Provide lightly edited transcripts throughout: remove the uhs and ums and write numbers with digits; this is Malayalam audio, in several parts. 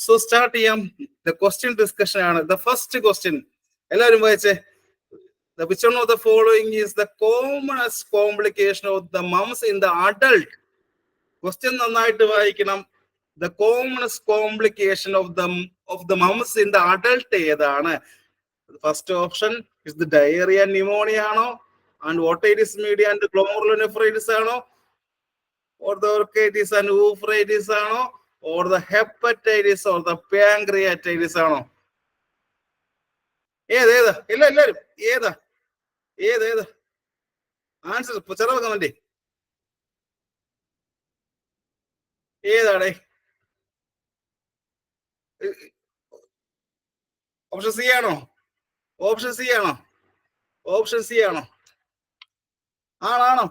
സോ സ്റ്റാർട്ട് ചെയ്യാം. ദ ക്വസ്റ്റ്യൻ ഡിസ്കഷൻ ആണ്. ദ ഫസ്റ്റ് ക്വസ്റ്റ്യൻ എല്ലാവരും വായിച്ചേ. Which one of the following is the commonest complication of the mumps in the adult? Question നന്നായിട്ട് വായിക്കണം. The commonest complication of the mumps in the adult ഏതാണ്? First option is the diarrhea pneumonia ആണോ, and otitis media and glomerulonephritis ആണോ, or the orchitis and oophorytis ആണോ, or the hepatitis or the pancreatitis ആണോ? ഏതാ ഇല്ല എല്ലാവരും ഏതാ ഏതാ ആൻസർ ചെറുപ്പം കമന്റ് ഏതാടേ? ഓപ്ഷൻ സി ആണോ? ഓപ്ഷൻ സി ആണോ? ഓപ്ഷൻ സി ആണോ? ആണാണോ?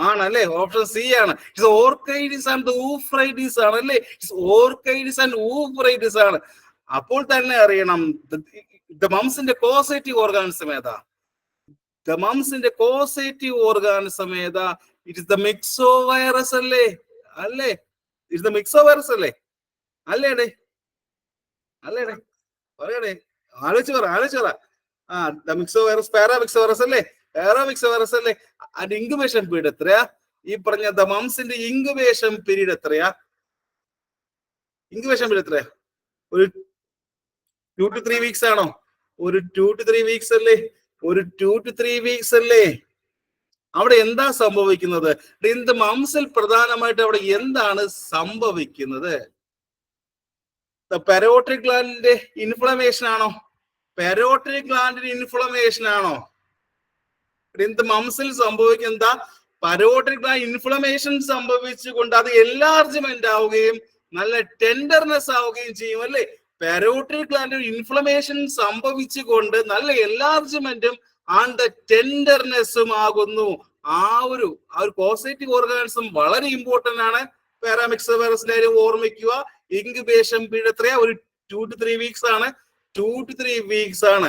ആണല്ലേ? ഓപ്ഷൻ സി ആണ്. ഇറ്റ്സ് ഓർക്കൈറ്റിസ് ആൻഡ് ഊഫ്രൈറ്റിസ് ആണല്ലേ? ഇറ്റ്സ് ഓർക്കൈറ്റിസ് ആൻഡ് ഊഫ്രൈറ്റിസ് ആണ്. അപ്പോൾ തന്നെ അറിയണം ദ മംസിന്റെ കോസേറ്റീവ് ഓർഗാനിസം ഏതാ? ദ മംസിന്റെ കോസേറ്റീവ് ഓർഗാനിസം ഏതാ? ഇറ്റ് ഇസ് ദ മിക്സോ വൈറസ് അല്ലേ? അല്ലേ? ഇറ്റ്സ് ദ മിക്സോ വൈറസ് അല്ലേ? അല്ലേടേ? അല്ലേടേ? പറയടേ, ആലോചിച്ച് പറ. ആ, ദ മിക്സോ വൈറസ് പാരാമിക്സോ വൈറസ് അല്ലേ? പാരാമിക്സോ വൈറസ് അല്ലേ? അതിന്റെ ഇൻക്യുബേഷൻ പീരീഡ് എത്രയാ? ഈ പറഞ്ഞ ദ മംസിന്റെ ഇൻക്യുബേഷൻ പീരീഡ് എത്രയാ? ഇൻക്യുബേഷൻ പീരീഡ് എത്രയാ? ഒരു 2 to 3 വീക്സ് ആണോ? ഒരു 2 to 3 വീക്സ് അല്ലേ? ഒരു 2 to 3 വീക്സ് അല്ലേ? അവിടെ എന്താ സംഭവിക്കുന്നത്? ദ മംസിൽ പ്രധാനമായിട്ട് അവിടെ എന്താണ് സംഭവിക്കുന്നത്? പെരോട്ടിക് ഗ്ലാൻഡിന്റെ ഇൻഫ്ലമേഷൻ ആണോ? പെരോട്ടിക് ഗ്ലാൻഡിന്റെ ഇൻഫ്ലമേഷൻ ആണോ? മംസിൽ സംഭവിക്കുന്ന പെരോട്ടിക് ഗ്ലാൻഡ് ഇൻഫ്ലമേഷൻ സംഭവിച്ചുകൊണ്ട് അത് എൻലാർജ്മെന്റ് ആവുകയും നല്ല ടെൻഡർനെസ് ആവുകയും ചെയ്യും അല്ലേ? പെരോട്ടിക് ഗ്ലാൻഡിൽ ഇൻഫ്ലമേഷൻ സംഭവിച്ചുകൊണ്ട് നല്ല എൻലാർജ്മെന്റും ആൻഡ് ടെൻഡർനെസ്സും ആകുന്നു. ആ ഒരു കോസേറ്റീവ് ഓർഗാനിസം വളരെ ഇമ്പോർട്ടന്റ് ആണ്. പാരാമിക്സോ വൈറസിന്റെ കാര്യം ഓർമ്മിക്കുക. ഇൻക്യുബേഷൻ പീരീഡ് എത്രയാ? ഒരു 2 to 3 വീക്സ് ആണ്. 2 to 3 വീക്സ് ആണ്.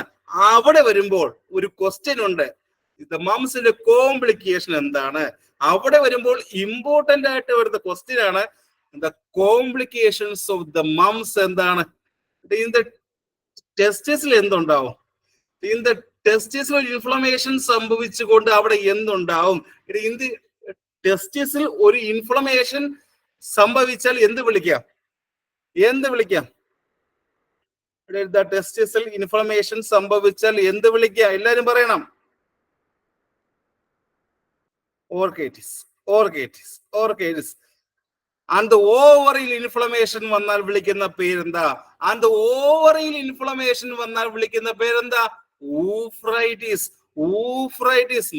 അവിടെ വരുമ്പോൾ ഒരു ക്വസ്റ്റ്യൻ ഉണ്ട്, മംസിന്റെ കോംപ്ലിക്കേഷൻ എന്താണ്? അവിടെ വരുമ്പോൾ ഇമ്പോർട്ടന്റ് ആയിട്ട് വരുന്ന ക്വസ്റ്റ്യൻ ആണ്, the complications of the moms എന്താണ്? ടെസ്റ്റിസിൽ എന്തുണ്ടാവും? ടെസ്റ്റിസിൽ ഇൻഫ്ലമേഷൻ സംഭവിച്ചുകൊണ്ട് അവിടെ എന്തുണ്ടാവും? ടെസ്റ്റിസിൽ ഒരു ഇൻഫ്ലമേഷൻ സംഭവിച്ചാൽ എന്ത് വിളിക്കാം? ടെസ്റ്റിസിൽ ഇൻഫ്ലമേഷൻ സംഭവിച്ചാൽ എന്ത് വിളിക്കാം? എല്ലാരും പറയണം. ഓർക്കൈറ്റിസ്. ആൻഡ് ഓവറിൽ ഇൻഫ്ലമേഷൻ വന്നാൽ വിളിക്കുന്ന പേരെന്താ? ഊഫ്രൈറ്റിസ്.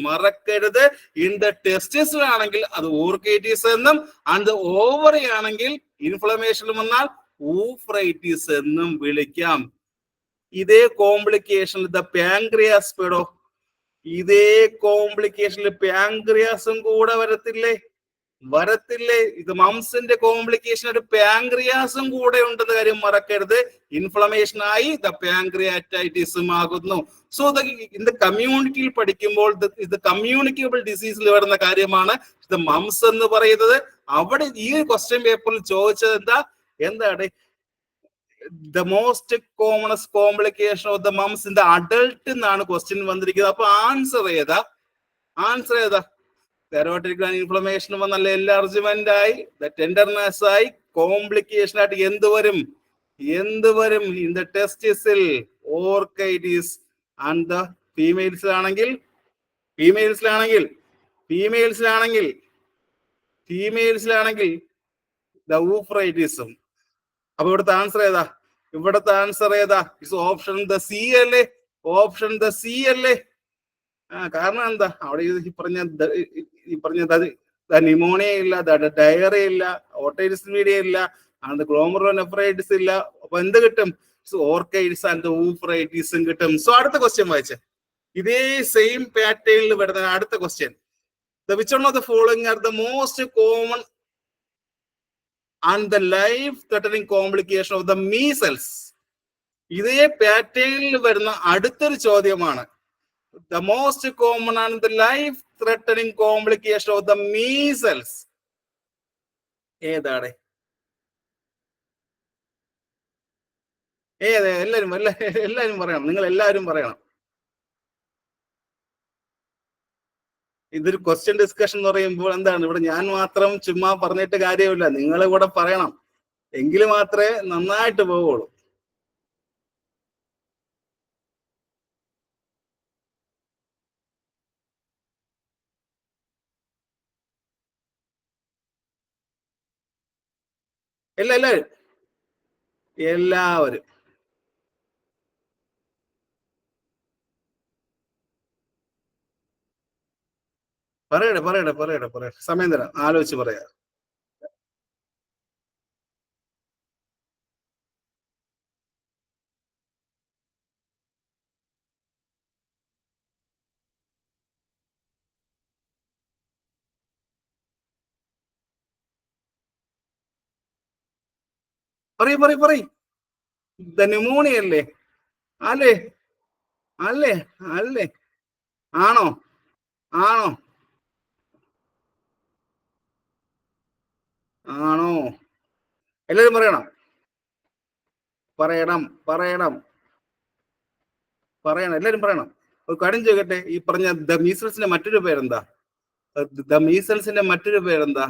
മറക്കരുത്. ഇൻ ദ ടെസ്റ്റിസിൽ ആണെങ്കിൽ അത് ഓർക്കൈറ്റിസ് എന്നും, ആൻഡ് ഓവറി ആണെങ്കിൽ ഇൻഫ്ലമേഷൻ വന്നാൽ ഊഫ്രൈറ്റിസ് എന്നും വിളിക്കാം. ഇതേ കോംപ്ലിക്കേഷനിൽ ദ പാൻക്രിയാസ് പെടോ? ഇതേ കോംപ്ലിക്കേഷനിൽ പാൻക്രിയാസും കൂടെ വരത്തില്ലേ? ഇത് മംസിന്റെ കോംപ്ലിക്കേഷൻ ഒരു പാൻക്രിയാസും കൂടെ ഉണ്ടെന്ന കാര്യം മറക്കരുത്. ഇൻഫ്ലമേഷൻ ആയി ദ പാൻക്രിയാറ്റൈറ്റിസും ആകുന്നു. സോ ഇന്ന് കമ്മ്യൂണിറ്റിയിൽ പഠിക്കുമ്പോൾ ഇത് കമ്മ്യൂണിക്കബിൾ ഡിസീസിൽ വരുന്ന കാര്യമാണ് ഇത് മംസ് എന്ന് പറയുന്നത്. അവിടെ ഈ ക്വസ്റ്റ്യൻ പേപ്പറിൽ ചോദിച്ചത് എന്താണ്? The most commonest complication of the mumps in the adult എന്നാണ് ക്വസ്റ്റ്യൻ വന്നിരിക്കുന്നത്. അപ്പൊ ആൻസർ ഏതാ? പെരോട്ടിക് ഗ്ലാൻഡ് ഇൻഫ്ലമേഷൻ വന്നല്ല, എൻലാർജ്മെന്റ് ആയി, ടെൻഡർനെസ് ആയി, കോംപ്ലിക്കേഷൻ ആയിട്ട് എന്ത് വരും? ഇൻ ദ ടെസ്റ്റിസിൽ ഓർക്കൈറ്റിസ്. ആൻഡ് ദ ഫീമെയിൽസിലാണെങ്കിൽ ദ ഊഫ്രൈറ്റിസും. അപ്പൊ ഇവിടുത്തെ ആൻസർ ഏതാ? ഇറ്റ്സ് ഓപ്ഷൻ ദ സി അല്ലേ? കാരണം എന്താ? അവിടെ ഈ പറഞ്ഞ ന്യൂമോണിയ ഇല്ല, ഡയറിയ ഇല്ല, ഓട്ടൈറ്റിസ് മീഡിയ ഇല്ല, ആൻഡ് ഗ്ലോമറുലോനെഫ്രൈറ്റിസ് ഇല്ല. അപ്പൊ എന്ത് കിട്ടും? ഓർക്കൈറ്റിസ് ആൻഡ് ഊഫ്രൈറ്റിസും കിട്ടും. സോ അടുത്ത ക്വസ്റ്റ്യൻ വായിച്ചേ. ഇതേ സെയിം പാറ്റേണിൽ വരുന്ന അടുത്ത question. Which one of the following are the most common and the life threatening complication of the measles? ഇതേ പാറ്റേണിൽ വരുന്ന അടുത്തൊരു ചോദ്യമാണ്. The most common and the life-threatening complication of the measles. ഏതാണ്? അതെ, എല്ലാരും പറയണം, നിങ്ങൾ എല്ലാവരും പറയണം. ഇതൊരു ക്വസ്റ്റ്യൻ ഡിസ്കഷൻ എന്ന് പറയുമ്പോൾ എന്താണ്, ഇവിടെ ഞാൻ മാത്രം ചുമ്മാ പറഞ്ഞിട്ട് കാര്യമില്ല, നിങ്ങൾ കൂടെ പറയണം, എങ്കിൽ മാത്രമേ നന്നായിട്ട് പോവുള്ളൂ. എല്ലാവരും എല്ലാവരും പറയട്ടെ, സമയം തരാം, ആലോചിച്ച് പറയാ. പറയും. ദ ന്യൂമോണിയ അല്ലേ? അല്ലേ? അല്ലേ? അല്ലേ? ആണോ? ആണോ? ആണോ? എല്ലാരും പറയണം, പറയണം പറയണം പറയണം, എല്ലാരും പറയണം. ഒരു കാര്യം ചോദിക്കട്ടെ, ഈ പറഞ്ഞ ദ മീസൽസിന്റെ മറ്റൊരു പേരെന്താ? ദ മീസൽസിന്റെ മറ്റൊരു പേരെന്താ?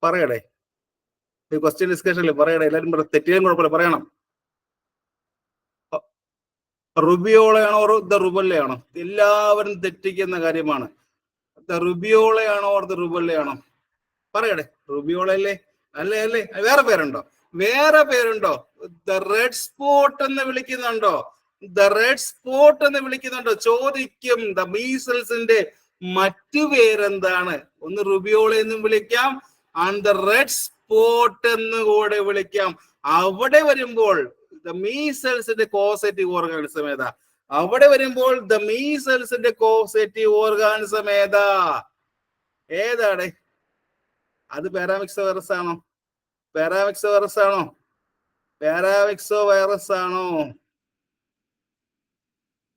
പറയടേ, ക്വസ്റ്റ്യൻ ഡിസ്കഷനിൽ പറയടേ, എല്ലാരും തെറ്റിയാലും കുഴപ്പമില്ല, പറയണം. റുബിയോളയാണോ ദ റുബല്ലയാണോ? എല്ലാവരും തെറ്റിക്കുന്ന കാര്യമാണ്. ദ റുബിയോളയാണോ ദ റുബല്ലയാണോ? പറയടേ, റുബിയോള അല്ലേ? അല്ലേ? വേറെ പേരുണ്ടോ? ദ റെഡ് സ്പോട്ട് എന്ന് വിളിക്കുന്നുണ്ടോ? ദ റെഡ് സ്പോട്ട് എന്ന് വിളിക്കുന്നുണ്ടോ? ചോദിക്കും. ദ മീസൽസിന്റെ മറ്റു പേരെന്താണ്? ഒന്ന് റുബിയോള എന്നും വിളിക്കാം, ആൻഡ് ദ റെഡ് സ്പോട്ട് എന്ന് കൂടെ വിളിക്കാം. അവിടെ വരുമ്പോൾ ദ മീസൽസിന്റെ കോസെറ്റീവ് ഓർഗാനിസം ഏതാ? അവിടെ വരുമ്പോൾ ദ മീസൽസിന്റെ കോസെറ്റീവ് ഓർഗാനിസം ഏതാണ്? അത് പാരാമിക്സോ വൈറസ് ആണോ? പാരാമിക്സോ വൈറസ് ആണോ? പാരാമിക്സോ വൈറസ് ആണോ?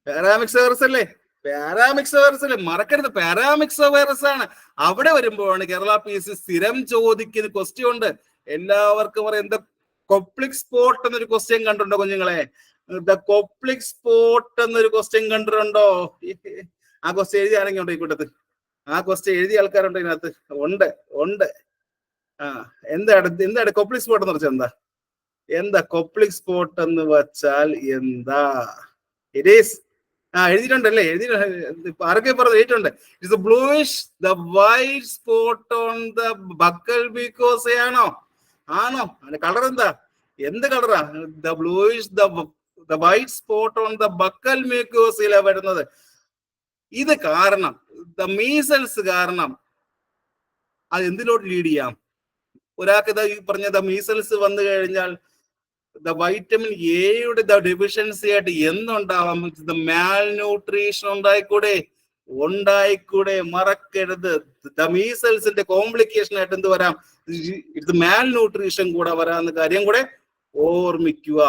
പാരാമിക്സോ വൈറസ് അല്ലേ? പാരാമിക്സോ വൈറസ് അല്ലേ? മറക്കരുത്, പാരാമിക്സോ വൈറസ് ആണ്. അവിടെ വരുമ്പോഴാണ് കേരള PSC സ്ഥിരം ചോദിക്കുന്ന ക്വസ്റ്റ്യൻ ഉണ്ട്. എല്ലാവർക്കും പറയാം, എന്താ കൊപ്ലിക് സ്പോട്ട് എന്നൊരു ക്വസ്റ്റ്യൻ കണ്ടിട്ടുണ്ടോ കുഞ്ഞുങ്ങളെ? ദ കൊപ്ലിക് സ്പോട്ട് എന്നൊരു ക്വസ്റ്റ്യൻ കണ്ടിട്ടുണ്ടോ? ആ ക്വസ്റ്റ്യൻ എഴുതിയ ആരെങ്കിലും ഉണ്ടോ ഈ കൂട്ടത്തിൽ? ആ ക്വസ്റ്റ്യൻ എഴുതിയ ആൾക്കാരുണ്ടോ ഇതിനകത്ത്? ഉണ്ട്. ആ, എന്താണ് കൊപ്ലിക് സ്പോട്ട് എന്ന് വെച്ചാൽ എന്താ? കൊപ്ലിക് സ്പോട്ട് എന്ന് വെച്ചാൽ എന്താ? ഇറ്റ് ഈസ്, എഴുതിയിട്ടുണ്ടല്ലേ? ആരൊക്കെ പറഞ്ഞു എഴുതിയിട്ടുണ്ട്. It's bluish the white spot on the buccal mucosa ആണോ? അതിന്റെ കളർ എന്താ? എന്ത് കളറാ? The bluish the white spot on the buccal മ്യൂക്കോസില വരുന്നത്. ഇത് കാരണം, ദ മീസൽസ് കാരണം അത് എന്തിലോട്ട് ലീഡ് ചെയ്യാം? ഒരാൾക്ക് ഈ പറഞ്ഞ ദ മീസൽസ് വന്നു കഴിഞ്ഞാൽ ദ വൈറ്റമിൻ എയുടെ ഡെഫിഷ്യൻസി ആയിട്ട് എന്തുണ്ടാവാം? മാൽ ന്യൂട്രീഷൻ ഉണ്ടായിക്കൂടെ, മറക്കരുത്. ദ മീസൽസിന്റെ കോംപ്ലിക്കേഷൻ ആയിട്ട് എന്ത് വരാം? ഇത് മാൽ ന്യൂട്രീഷൻ കൂടെ വരാവുന്ന കാര്യം കൂടെ ഓർമ്മിക്കുക.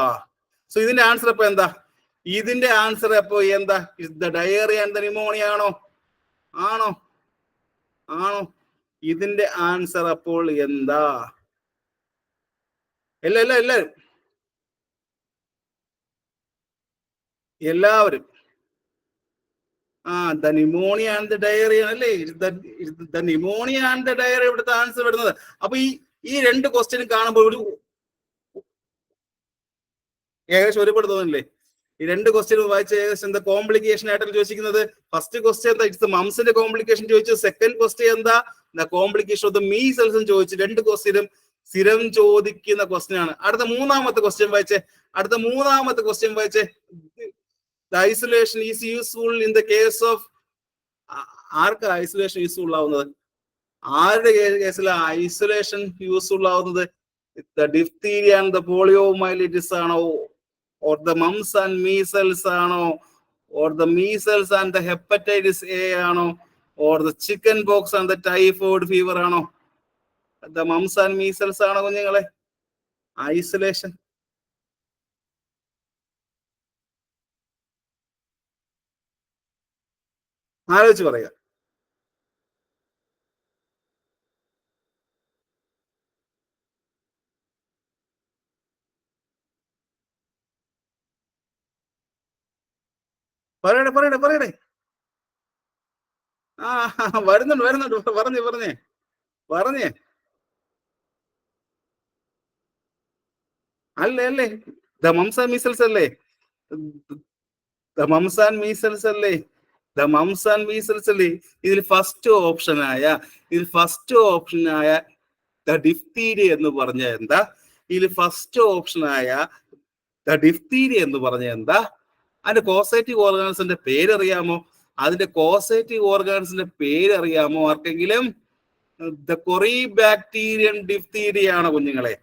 സോ ഇതിന്റെ ആൻസർ അപ്പൊ എന്താ? The diarrhoea and the pneumonia ആണോ? ഇതിന്റെ ആൻസർ അപ്പോൾ എന്താ? എല്ലാവരും the pneumonia and the diarrhoea അല്ലേ? The pneumonia and the diarrhoea ഇവിടുത്തെ ആൻസർ വരുന്നത്. അപ്പൊ ഈ രണ്ട് ക്വസ്റ്റ്യൻ കാണുമ്പോൾ ഒരു ഏകദേശം ഒരുപാട് തോന്നില്ലേ? ഈ രണ്ട് ക്വസ്റ്റ്യൻ വായിച്ച ഏകദേശം എന്താ കോംപ്ലിക്കേഷൻ ആയിട്ടാണ് ചോദിച്ചിരിക്കുന്നത്. ഫസ്റ്റ് ക്വസ്റ്റ്യൻ എന്താ? ഇറ്റ്സ് മംസിന്റെ കോംപ്ലിക്കേഷൻ ചോദിച്ചു. സെക്കൻഡ് ക്വസ്റ്റ്യൻ എന്താ? ദ കോംപ്ലിക്കേഷൻ ഓഫ് ദ മീസൽസും ചോദിച്ചു. രണ്ട് ക്വസ്റ്റ്യനും സ്ഥിരം ചോദിക്കുന്ന ക്വസ്റ്റ്യൻ ആണ്. അടുത്ത മൂന്നാമത്തെ ക്വസ്റ്റ്യൻ വായിച്ചേ. The isolation is useful in the case of, ആർക്കാ ഐസൊലേഷൻ യൂസ്ഫുൾ ആവുന്നത്? ആരുടെ കേസിലാണ് ഐസൊലേഷൻ യൂസ്ഫുൾ ആവുന്നത്? The diphtheria and the poliomyelitis ആണോ? Or the mumps and measles ആണോ? Or the measles and the hepatitis A ആണോ? Or the chicken pox and the typhoid fever ആണോ? ദ മംസ് ആൻഡ് മീസൽസ് ആണോ കുഞ്ഞുങ്ങളെ? ഐസൊലേഷൻ ആലോചിച്ച് പറയുക. പറയട്ടെ പറയട്ടെ പറയട്ടെ. ആ വരുന്നുണ്ട് വരുന്നുണ്ട്, പറഞ്ഞേ പറഞ്ഞേ പറഞ്ഞേ. അല്ലേ അല്ലേ, ദ മംസ് ആൻഡ് മീസൽസ് അല്ലേ? ദ മംസ് ആൻഡ് മീസൽസ് അല്ലേ? ദ മംസ് ആൻഡ് മീസൽസ് അല്ലേ? ഇതിൽ ഫസ്റ്റ് ഓപ്ഷനായ ദ ഡിഫ്തീരിയ എന്ന് പറഞ്ഞ എന്താ? ഇതിൽ ഫസ്റ്റ് ഓപ്ഷനായ ദ ഡിഫ്തീരിയ എന്ന് പറഞ്ഞ എന്താ? അതിന്റെ കോസേറ്റീവ് ഓർഗാൻസിന്റെ പേരറിയാമോ? പേരറിയാമോ ആർക്കെങ്കിലും? ദ കൊറി ബാക്ടീരിയൻ ഡിഫ്തീരിയ ആണ് കുഞ്ഞുങ്ങളെ.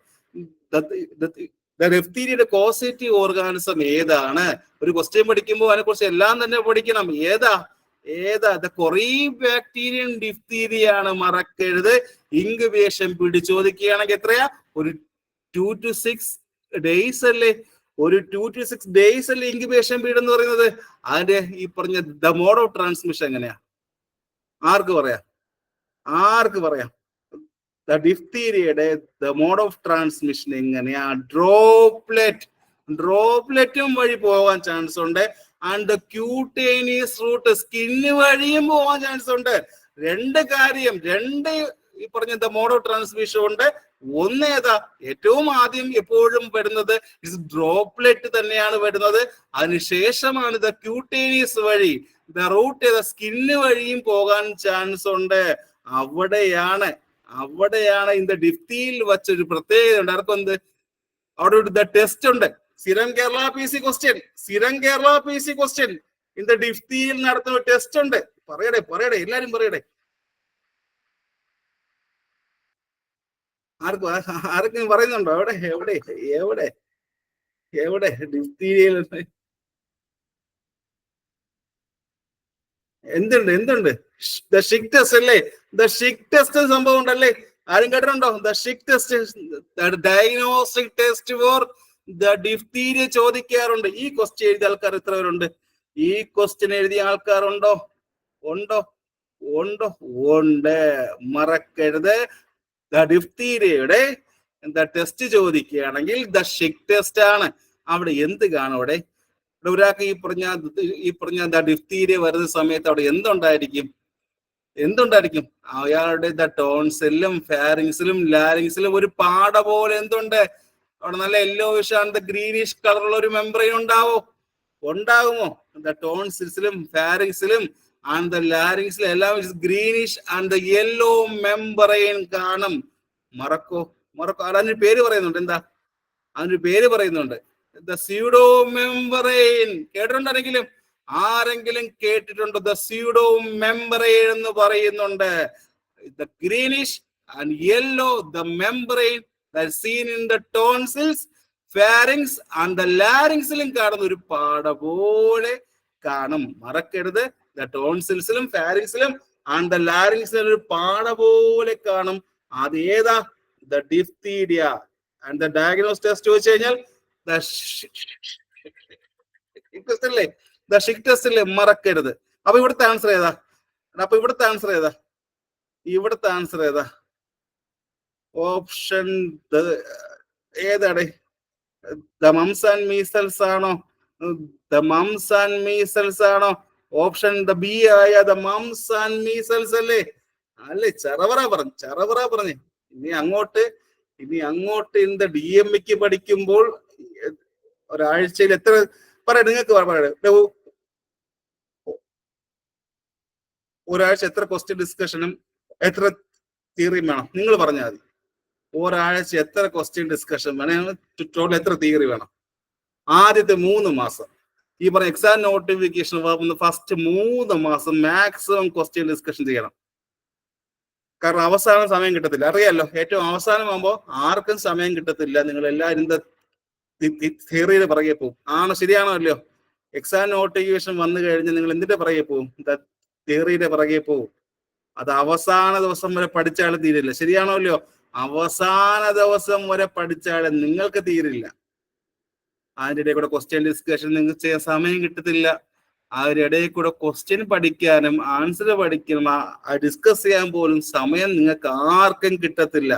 ഡിഫ്തീരിയയുടെ കോസേറ്റീവ് ഓർഗാനിസം ഏതാണ്? ഒരു ക്വസ്റ്റ്യൻ പഠിക്കുമ്പോൾ അതിനെ കുറിച്ച് എല്ലാം തന്നെ പഠിക്കണം. ഏതാ ഏതാ? ദ കൊറി ബാക്ടീരിയൻ ഡിഫ്തീരിയ ആണ്, മറക്കരുത്. ഇൻക്യുബേഷൻ പീരീഡ് ചോദിക്കുകയാണെങ്കിൽ എത്രയാ? ഒരു 2 to 6 ഡേയ്സ് അല്ലേ? ഒരു 2 to 6 ഡേയ്സ് അല്ലേ ഇൻക്യുബേഷൻ പീരീഡ് എന്ന് പറയുന്നത്? അതിന്റെ ഈ പറഞ്ഞ ദ മോഡ് ഓഫ് ട്രാൻസ്മിഷൻ എങ്ങനെയാ? ആർക്ക് പറയാം? ആർക്ക് പറയാം? ദ ഡിഫ്തീരിയയുടെ ദ മോഡ് ഓഫ് ട്രാൻസ്മിഷൻ എങ്ങനെയാ? ഡ്രോപ്ലെറ്റും വഴി പോകാൻ ചാൻസ് ഉണ്ട്. And the cutaneous route, skin വഴിയും പോകാൻ ചാൻസ് ഉണ്ട്. രണ്ട് കാര്യം, രണ്ട് ഈ പറഞ്ഞ ദ മോഡ് ഓഫ് ട്രാൻസ്മിഷൻ ഉണ്ട്. ഒന്ന് ഏതാ? ഏറ്റവും ആദ്യം എപ്പോഴും വരുന്നത് ഡ്രോപ്ലെറ്റ് തന്നെയാണ് വരുന്നത്. അതിനുശേഷമാണ് ദ ക്യൂട്ടേനിയസ് വഴി, ദ റൂട്ട് ഏതാ? സ്കിന്ന് വഴിയും പോകാൻ ചാൻസ് ഉണ്ട്. അവിടെയാണ് ഇന്ന് ഡിഫ്തിയിൽ വച്ചൊരു പ്രത്യേകത ഉണ്ട്. ആർക്കും എന്ത്? അവിടെ ഒരു ടെസ്റ്റ് ഉണ്ട്. സ്ഥിരം കേരള PC ക്വസ്റ്റ്യൻ ഇന്ന് ഡിഫ്തിയിൽ നടത്തുന്ന ടെസ്റ്റ് ഉണ്ട്. പറയടേ എല്ലാരും പറയടേ. ആർക്കും പറയുന്നുണ്ടോ? എവിടെ എവിടെ എവിടെ എവിടെ ഡിഫ്തീരിയയിൽ എന്തുണ്ട്? ദ ഷിക് ടെസ്റ്റ് അല്ലേ? ദ ഷിക് ടെസ്റ്റ് സംഭവം ഉണ്ടല്ലേ? ആരും കേട്ടിട്ടുണ്ടോ? The Schick test, diagnostic test for the diphtheria ചോദിക്കാറുണ്ട്. ഈ ക്വസ്റ്റ്യൻ എഴുതിയ ആൾക്കാർ എത്ര പേരുണ്ട്? ഈ ക്വസ്റ്റ്യൻ എഴുതിയ ആൾക്കാരുണ്ടോ? ഉണ്ടോ? ഉണ്ട്. മറക്കരുത്. ദ ഡിഫ്തീരിയയുടെ എന്താ ടെസ്റ്റ് ചോദിക്കുകയാണെങ്കിൽ ദ ഷിക് ടെസ്റ്റ് ആണ്. അവിടെ എന്ത് കാണും? അവിടെ ഒരാൾക്ക് ഈ പറഞ്ഞ ഡിഫ്തീരിയ വരുന്ന സമയത്ത് അവിടെ എന്തുണ്ടായിരിക്കും? അയാളുടെ ടോൺസിലും ഫാരിങ്സിലും ലാരിങ്സിലും ഒരു പാട പോലെ എന്തുണ്ട്? അവിടെ നല്ല യെല്ലോയിഷ് ആൻഡ് ഗ്രീനിഷ് കളറുള്ള ഒരു മെമ്പറൈൻ ഉണ്ടാകുമോ? ടോൺസിൽസിലും ഫാരിങ്സിലും ആൻഡ് ലാരിങ്സിലും എല്ലാം ഗ്രീനിഷ് ആൻഡ് യെല്ലോ മെമ്പറൈൻ കാണും. മറക്കോ? അതിന് പേര് പറയുന്നുണ്ട്. എന്താ അതിനൊരു പേര് പറയുന്നുണ്ട്? The pseudo membrane. കേട്ടിട്ടുണ്ടെങ്കിലും ആരെങ്കിലും കേട്ടിട്ടുണ്ടോ? ദ സ്യൂഡോ മെമ്പറൈൻ എന്ന് പറയുന്നുണ്ട്. The greenish and yellow the membrane seen in the tonsils, pharynx and the ലാരിങ്സിലും കാണുന്ന ഒരു പാട പോലെ കാണും. മറക്കരുത്. ദ ടോൺസിൽസിലും ഫാരിങ്സിലും ആൻഡ് ദ ലാരിങ്സിലും ഒരു പാട പോലെ കാണും. അത് ഏതാ? The diphtheria. And the diagnose test ചോദിച്ചു കഴിഞ്ഞാൽ ദ ഷിക് ടെസ്റ്റ് അല്ലേ? മറക്കരുത്. അപ്പൊ ഇവിടുത്തെ ആൻസർ ഏതാ? ഓപ്ഷൻ ഏതാണ്? ദ മംസ് ആൻഡ് മീസൽസ് ആണോ? ഓപ്ഷൻ ദ ബി ആയ ദ മംസ് ആൻഡ് മീസൽസ് അല്ലേ? ചറവറ പറഞ്ഞു. ഇനി അങ്ങോട്ട് ഇന്ന് DME പഠിക്കുമ്പോൾ ഒരാഴ്ചയിൽ എത്ര നിങ്ങൾക്ക് ഒരാഴ്ച എത്ര ക്വസ്റ്റ്യൻ ഡിസ്കഷനും എത്ര തിയറിയും വേണം? നിങ്ങൾ പറഞ്ഞാൽ മതി. ഒരാഴ്ച എത്ര ക്വസ്റ്റ്യൻ ഡിസ്കഷൻ വേണം? ടോട്ടൽ എത്ര തിയറി വേണം? ആദ്യത്തെ 3 മാസം ഈ പറഞ്ഞ എക്സാം നോട്ടിഫിക്കേഷൻ ഫസ്റ്റ് 3 മാസം മാക്സിമം ക്വസ്റ്റ്യൻ ഡിസ്കഷൻ ചെയ്യണം. കാരണം അവസാനം സമയം കിട്ടത്തില്ല. അറിയാലോ, ഏറ്റവും അവസാനം ആകുമ്പോൾ ആർക്കും സമയം കിട്ടത്തില്ല. നിങ്ങൾ എല്ലാവരും തിയറിയുടെ പിറകെ പോകും. ശരിയാണോ അല്ലയോ? എക്സാം നോട്ടിഫിക്കേഷൻ വന്നു കഴിഞ്ഞാൽ നിങ്ങൾ എന്തിന്റെ പിറകെ പോകും? തിയറിയുടെ പിറകെ പോകും. അത് അവസാന ദിവസം വരെ പഠിച്ചാലും തീരില്ല. ശരിയാണോ അല്ലയോ? അവസാന ദിവസം വരെ പഠിച്ചാലും നിങ്ങൾക്ക് തീരില്ല. അതിൻ്റെ ഇടയിൽ കൂടെ ക്വസ്റ്റ്യൻ ഡിസ്കഷൻ നിങ്ങൾക്ക് ചെയ്യാൻ സമയം കിട്ടത്തില്ല. അതിനിടയിൽ കൂടെ ക്വസ്റ്റ്യൻ പഠിക്കാനും ആൻസർ പഠിക്കാനും ഡിസ്കസ് ചെയ്യാൻ പോലും സമയം നിങ്ങൾക്ക് ആർക്കും കിട്ടത്തില്ല.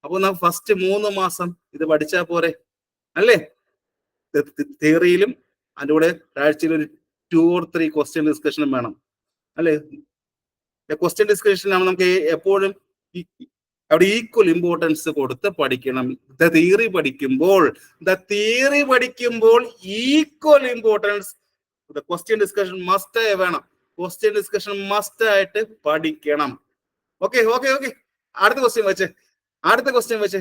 അപ്പൊ ഫസ്റ്റ് 3 മാസം ഇത് പഠിച്ചാൽ പോരെ? അല്ലേ? തിയറിയിലും അതിൻ്റെ കൂടെ ആഴ്ചയിൽ ഒരു 2 or 3 ക്വസ്റ്റ്യൻ ഡിസ്കഷനും വേണം അല്ലെ. ക്വസ്റ്റ്യൻ ഡിസ്കഷൻ ആകുമ്പോൾ നമുക്ക് എപ്പോഴും അവിടെ ഈക്വൽ ഇമ്പോർട്ടൻസ് കൊടുത്ത് പഠിക്കണം. ദ തിയറി പഠിക്കുമ്പോൾ equal importance question discussion must വേണം. ക്വസ്റ്റ്യൻ ഡിസ്കഷൻ മസ്റ്റ് ആയിട്ട് പഠിക്കണം. ഓക്കെ. അടുത്ത ക്വസ്റ്റ്യൻ വെച്ച്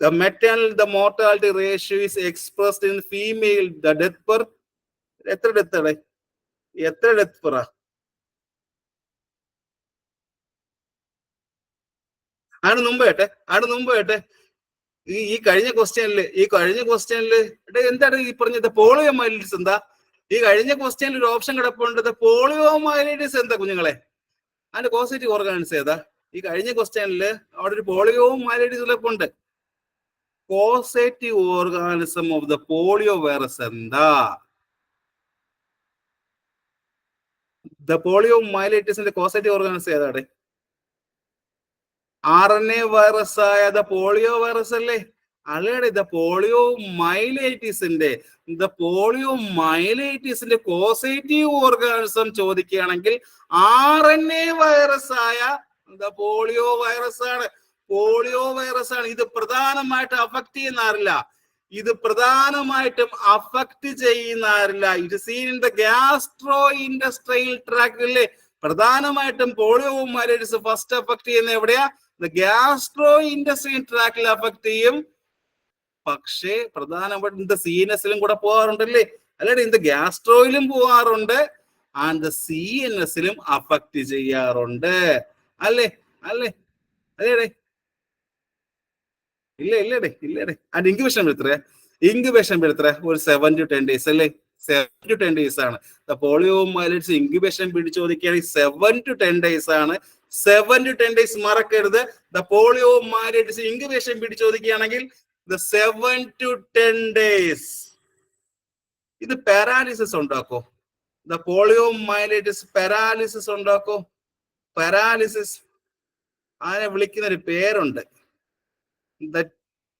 the mortality ratio is expressed in female the death per എത്ര ഡെത്ത് പെർ അതിന് മുമ്പ് കേട്ടെ ഈ കഴിഞ്ഞ ക്വസ്റ്റ്യനില് എന്താണ് ഈ പറഞ്ഞത് പോളിയോമൈലിറ്റിസ് എന്താ? ഈ കഴിഞ്ഞ ക്വസ്റ്റ്യനിൽ ഒരു ഓപ്ഷൻ കിടപ്പുണ്ട്. പോളിയോമൈലിറ്റിസ് എന്താ കുഞ്ഞുങ്ങളെ? അതിന്റെ കോസേറ്റീവ് ഓർഗാനിസം ഏതാ? ഈ കഴിഞ്ഞ ക്വസ്റ്റ്യനില് അവിടെ ഒരു പോളിയോമൈലിറ്റിസ് കിടപ്പുണ്ട്. Causative organism of the polio virus എന്താ? ദ പോളിയോമൈലിറ്റിസിന്റെ കോസേറ്റീവ് ഓർഗാനിസം ഏതാണ്? RNA വൈറസ് ആയ ദ പോളിയോ വൈറസ് അല്ലേ? അല്ലേടെ ദ പോളിയോമൈലൈറ്റിസിന്റെ കോസേറ്റീവ് ഓർഗാനിസം ചോദിക്കുകയാണെങ്കിൽ RNA വൈറസ് ആയ ദ പോളിയോ വൈറസ് ആണ്. ഇത് പ്രധാനമായിട്ട് അഫക്ട് ചെയ്യുന്നാറില്ല. It seen in the gastro intestinal ട്രാക്റ്റിലെ പ്രധാനമായിട്ടും പോളിയോമൈലൈറ്റിസ് ഫസ്റ്റ് അഫക്ട് ചെയ്യുന്ന എവിടെയാ? ഗ്യാസ്ട്രോ ഇൻഡസ്ട്രിയൽ ട്രാക്കിൽ അഫക്ട് ചെയ്യും. പക്ഷേ പ്രധാനമായിട്ടും CNS-ലും കൂടെ പോകാറുണ്ടല്ലേ? അല്ലെ, ഇത് ഗ്യാസ്ട്രോയിലും പോകാറുണ്ട്, ആൻഡ് CNS-ലും അഫക്ട് ചെയ്യാറുണ്ട് അല്ലേ? ഇല്ലേടെ. ആൻഡ് ഇൻക്യുബേഷൻ എത്ര? ഒരു 7 to 10 days അല്ലേ? 7 to 10 days ആണ്. പോളിയോമൈലൈറ്റിസ് ഇൻക്യുബേഷൻ പീരീഡ് ചോദിക്കുകയാണെങ്കിൽ 7 to 10 days ആണ്. 7 to 10 days മറക്കരുത്. പോളിയോമൈലൈറ്റിസ് ഇൻക്യുബേഷൻ പീരീഡ് ചോദിക്കുകയാണെങ്കിൽ 7 to 10 days. ഇത് പാരാലിസിസ് ഉണ്ടാക്കോ? പോളിയോമൈലൈറ്റിസ് പാരാലിസിസ് ഉണ്ടാക്കോ? പാരാലിസിസ് അതിനെ വിളിക്കുന്ന ഒരു പേരുണ്ട്.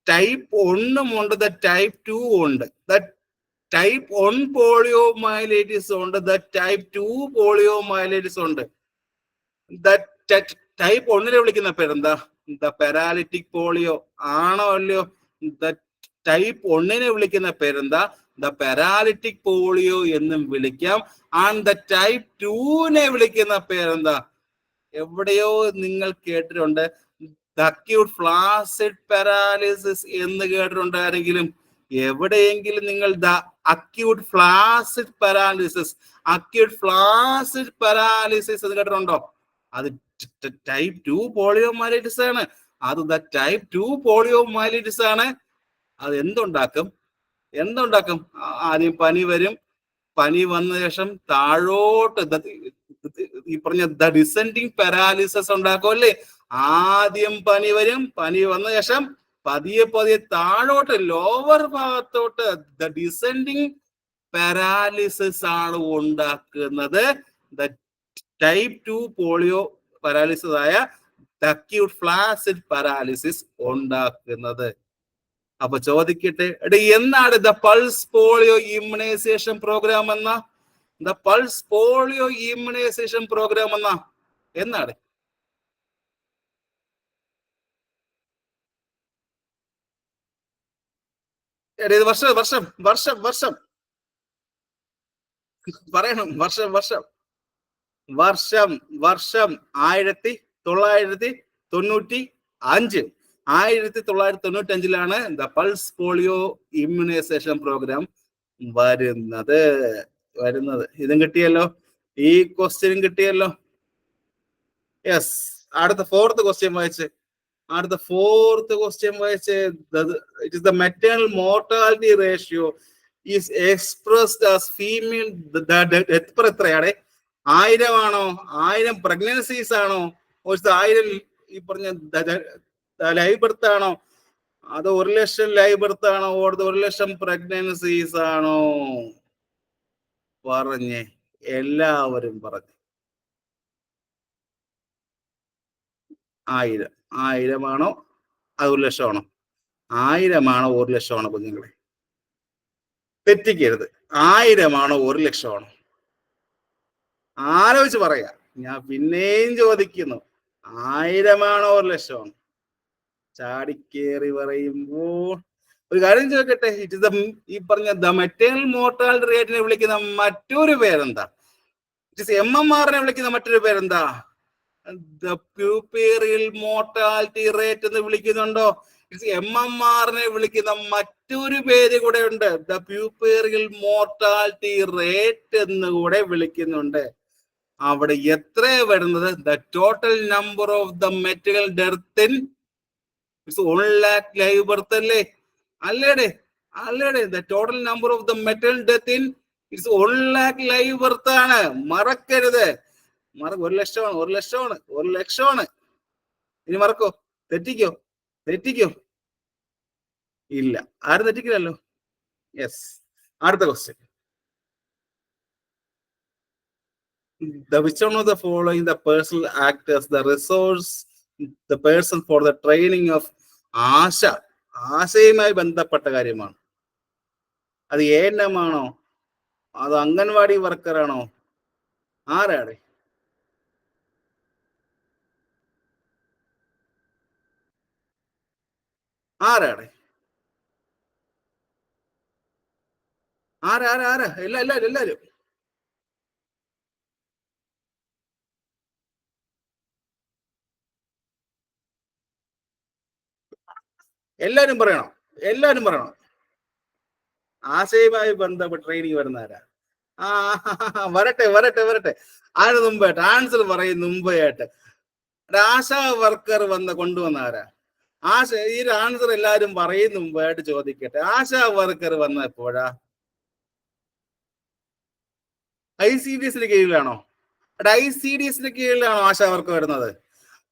ടൈപ്പ് 1 ഉണ്ട്, ടൈപ്പ് 2 ഉണ്ട്. ടൈപ്പ് 1 പോളിയോമൈലൈറ്റിസ് ഉണ്ട്, ടൈപ്പ് 2 പോളിയോമൈലൈറ്റിസ് ഉണ്ട്. ടൈപ്പ് 1 വിളിക്കുന്ന പേരെന്താ? പാരാലിറ്റിക് പോളിയോ ആണോ അല്ലയോ? ടൈപ്പ് 1 വിളിക്കുന്ന പേരെന്താ? പാരാലിറ്റിക് പോളിയോ എന്നും വിളിക്കാം. ആൻഡ് ടൈപ്പ് 2 വിളിക്കുന്ന പേരെന്താ? എവിടെയോ നിങ്ങൾ കേട്ടിട്ടുണ്ട്, അക്യൂട്ട് ഫ്ലാസിഡ് പാരാലിസിസ് എന്ന് കേട്ടിട്ടുണ്ട് ആരെങ്കിലും? എവിടെയെങ്കിലും നിങ്ങൾ അക്യൂട്ട് ഫ്ലാസിഡ് പാരാലിസിസ് എന്ന് കേട്ടിട്ടുണ്ടോ? അത് ടൈപ്പ് 2 പോളിയോമൈലൈറ്റിസ് ആണ്. ടൈപ്പ് 2 പോളിയോമൈലൈറ്റിസ് ആണ്. അത് എന്തുണ്ടാക്കും? ആദ്യം പനി വരും. പനി വന്ന ശേഷം താഴോട്ട് ഈ പറഞ്ഞ ഡിസെൻഡിങ് പാരാലിസിസ് ഉണ്ടാക്കും അല്ലേ? ആദ്യം പനി വരും, പനി വന്ന ശേഷം പതിയെ താഴോട്ട് ലോവർ ഭാഗത്തോട്ട് ഡിസെൻഡിങ് പാരാലിസിസ് ആണ് ഉണ്ടാക്കുന്നത്. ടൈപ്പ് 2 പോളിയോ പാരാലിസിസ് ആയ അക്യൂട്ട് ഫ്ലാസിഡ് പാരാലിസിസ് ഉണ്ടാക്കുന്നത്. അപ്പൊ ചോദിക്കട്ടെ, എന്നാണ് പൾസ് പോളിയോ ഇമ്മ്യൂണൈസേഷൻ പ്രോഗ്രാം എന്നാണ്? വർഷം പറയണം. വർഷം 1995. 1995 the pulse polio immunisation programme വരുന്നത്. ഇതും കിട്ടിയല്ലോ, ഈ ക്വസ്റ്റ്യനും കിട്ടിയല്ലോ. യെസ്. അടുത്ത ഫോർത്ത് ക്വസ്റ്റ്യൻ വായിച്ച്. It is the maternal mortality ratio is expressed as female death per എത്രയാണ്? 1000 ആണോ? 1000 പ്രഗ്നൻസീസ് ആണോ? 1000 ഈ പറഞ്ഞ ലൈവ് ബർത്ത് ആണോ? അത് 1,00,000 ലൈവ് ബർത്ത് ആണോ? 1,00,000 പ്രഗ്നൻസീസ് ആണോ? പറഞ്ഞേ, എല്ലാവരും പറഞ്ഞു. 1000 ആണോ? അത് 1,00,000 ആണോ? 1000 ആണോ 1,00,000 ആണോ? കുഞ്ഞുങ്ങളെ തെറ്റിക്കരുത്. 1000 ആണോ 1,00,000 ആണോ? ആലോചിച്ച് പറയാ. ഞാൻ പിന്നെയും ചോദിക്കുന്നു, 1000 1 ലക്ഷമാണ്? ചാടിക്കേറി പറയുമ്പോൾ ഒരു കാര്യം ചോദിക്കട്ടെ, ഇറ്റ് ഇസ് ഈ പറഞ്ഞ ദ മെറ്റേണൽ മോർട്ടാലിറ്റി റേറ്റിനെ വിളിക്കുന്ന മറ്റൊരു പേരെന്താ? ഇറ്റ് ഇസ് MMR-നെ വിളിക്കുന്ന മറ്റൊരു പേരെന്താ? ദ പ്യൂപ്പേറിയൽ മോർട്ടാലിറ്റി റേറ്റ് എന്ന് വിളിക്കുന്നുണ്ടോ? ഇറ്റ്സ് MMR-നെ വിളിക്കുന്ന മറ്റൊരു പേര് കൂടെ ഉണ്ട്, ദ പ്യൂപ്പേറിയൽ മോർട്ടാലിറ്റി റേറ്റ് എന്ന് കൂടെ വിളിക്കുന്നുണ്ട്. അവിടെ എത്ര വരുന്നത്? The total number of the maternal death in its 1 lakh live birth അല്ലേ? അല്ലേടെ the total number of the maternal death in its 1 lakh live birth ആണ്. മറക്കരുത്. 1 ലക്ഷമാണ്. ഇനി മറക്കോ? തെറ്റിക്കോ? ഇല്ല, ആരും തെറ്റിക്കില്ലല്ലോ. യെസ്. അടുത്ത question. Which one of the following the person act as the resource, the person for the training of ആശ? ആശയുമായി ബന്ധപ്പെട്ട കാര്യമാണ്. അത് ANM ആണോ? അത് അംഗൻവാടി വർക്കറാണോ? ആരാണ്? എല്ലാരും പറയണം. ആശയുമായി ബന്ധപ്പെട്ട് ട്രെയിനിങ് വരുന്ന ആരാ? വരട്ടെ. അതിന് മുമ്പായിട്ട് ആൻസർ പറയും. മുമ്പായിട്ട് ആശാ വർക്കർ കൊണ്ടുവന്ന ആരാ? ഈ ആൻസർ എല്ലാരും പറയുന്ന മുമ്പായിട്ട് ചോദിക്കട്ടെ, ആശാ വർക്കർ വന്ന എപ്പോഴാ? ICDS-ന്റെ കീഴിലാണോ? ICDS-ന്റെ കീഴിലാണോ ആശാ വർക്കർ വരുന്നത്?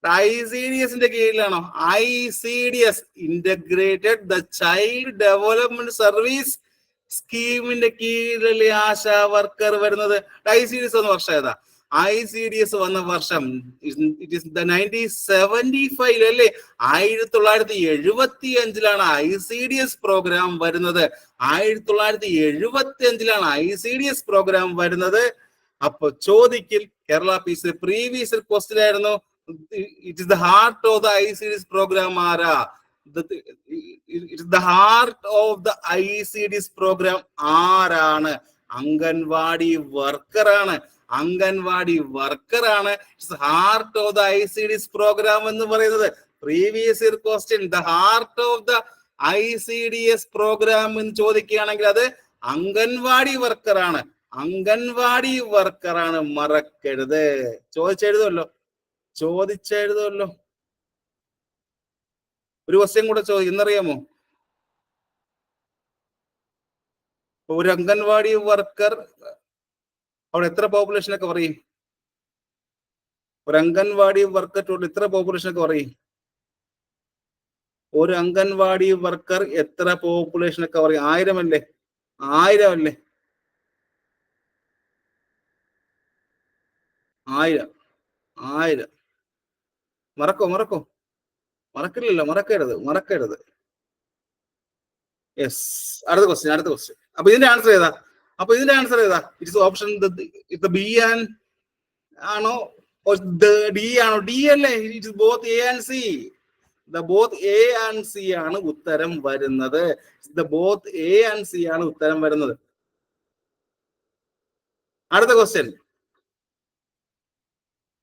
ICDS-ന്റെ കീഴിലാണോ? ICDS, integrated the child development service സ്കീമിന്റെ കീഴിലല്ലേ ആശാ വർക്കർ വരുന്നത്? ICDS വന്ന വർഷം ഏതാ? ICDS വന്ന വർഷം ഇറ്റ് ഇസ് 1975 അല്ലേ? 1975 ICDS പ്രോഗ്രാം വരുന്നത്. 1975 ICDS പ്രോഗ്രാം വരുന്നത്. അപ്പൊ ചോദിക്കൽ കേരള പീസ് പ്രീവിയസ് ക്വസ്റ്റ്യൻ ആയിരുന്നു, it is the heart of the ICDS programme ആരാ? It the heart of the ICDS programme ആരാണ്? അംഗൻവാടി വർക്കറാണ്. Heart of the ICDS programme എന്ന് പറയുന്നത്. Previous year question, the heart of the ICDS programme എന്ന് ചോദിക്കുകയാണെങ്കിൽ അത് അംഗൻവാടി വർക്കറാണ്. മറക്കരുത്. ചോദിച്ചെഴുതുമല്ലോ. ഒരു ക്വസ്റ്റ്യൻ കൂടെ എന്നറിയാമോ? ഒരു അംഗൻവാടി വർക്കർ അവിടെ എത്ര പോപ്പുലേഷനെ കവർ ചെയ്യും? ഒരു അംഗൻവാടി വർക്കർ ടോട്ടൽ എത്ര പോപ്പുലേഷനെ കവർ ചെയ്യും? ഒരു അംഗൻവാടി വർക്കർ എത്ര പോപ്പുലേഷനെ കവർ ചെയ്യും? 1000 അല്ലേ? 1000. മറക്കോ? മറക്കരുത്. യെസ്. അടുത്ത ക്വസ്റ്റ്യൻ. അപ്പൊ ഇതിന്റെ ആൻസർ ഏതാ? ഇറ്റ്സ് ഓപ്ഷൻ ബി ആണോ ഡി ആണോ? ഡി അല്ലേ? It's both A and C. Both A and C ആണ് ഉത്തരം വരുന്നത്. അടുത്ത question.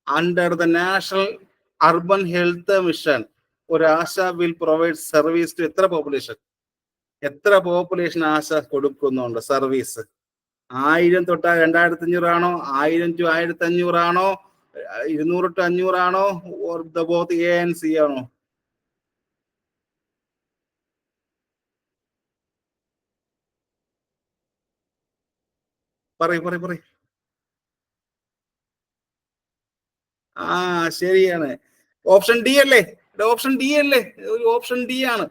Under the national urban health mission ഒരു ആശ വിൽ പ്രൊവൈഡ് സർവീസ് ടു എത്ര പോപ്പുലേഷൻ ആശ കൊടുക്കുന്നുണ്ട് സർവീസ്? 1000 തൊട്ട് 2500 ആണോ? 1000 to 1500 ആണോ? 200 to 500 ആണോ? ബോത്ത് A and C ആണോ? പറയ്. ശരിയാണ്. ഓപ്ഷൻ ഡി അല്ലേ? ഓപ്ഷൻ ഡി ആണ്.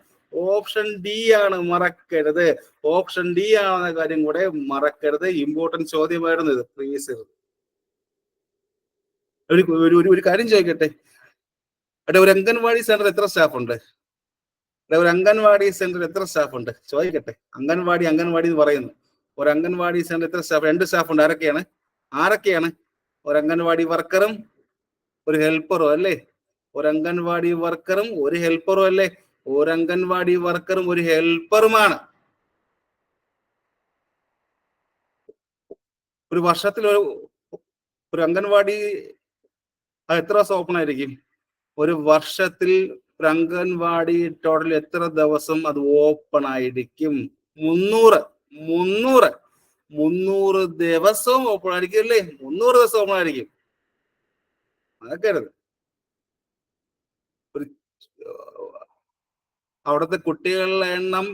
മറക്കരുത്. ഓപ്ഷൻ ഡി ആണെന്ന കാര്യം കൂടെ മറക്കരുത്. ഇമ്പോർട്ടൻറ്റ് ചോദ്യമായിരുന്നു ഇത് പ്രീവിയസ്. ഒരു കാര്യം ചോദിക്കട്ടെ, ഒരു അംഗൻവാടി സെന്റർ എത്ര സ്റ്റാഫ് ഉണ്ട്? ചോദിക്കട്ടെ. അംഗൻവാടി എന്ന് പറയുന്നു. ഒരു അംഗൻവാടി സെന്റർ എത്ര സ്റ്റാഫ്? 2 സ്റ്റാഫ് ഉണ്ട്. ആരൊക്കെയാണ്? ഒരു അംഗൻവാടി വർക്കറും ഒരു ഹെൽപ്പറും അല്ലേ? ഒരു അംഗൻവാടി വർക്കറും ഒരു ഹെൽപ്പറും അല്ലേ? ഒരു അംഗൻവാടി വർക്കറും ഒരു ഹെൽപ്പറുമാണ്. ഒരു വർഷത്തിൽ ഒരു അംഗൻവാടി എത്ര ദിവസം ഓപ്പൺ ആയിരിക്കും? ഒരു വർഷത്തിൽ ഒരു അംഗൻവാടി ടോട്ടൽ എത്ര ദിവസം അത് ഓപ്പൺ ആയിരിക്കും? 300 ദിവസവും ഓപ്പൺ ആയിരിക്കും അല്ലേ? 300 ദിവസം ഓപ്പൺ ആയിരിക്കും. അതൊക്കെ ഒരു അവിടുത്തെ കുട്ടികളുടെ എണ്ണം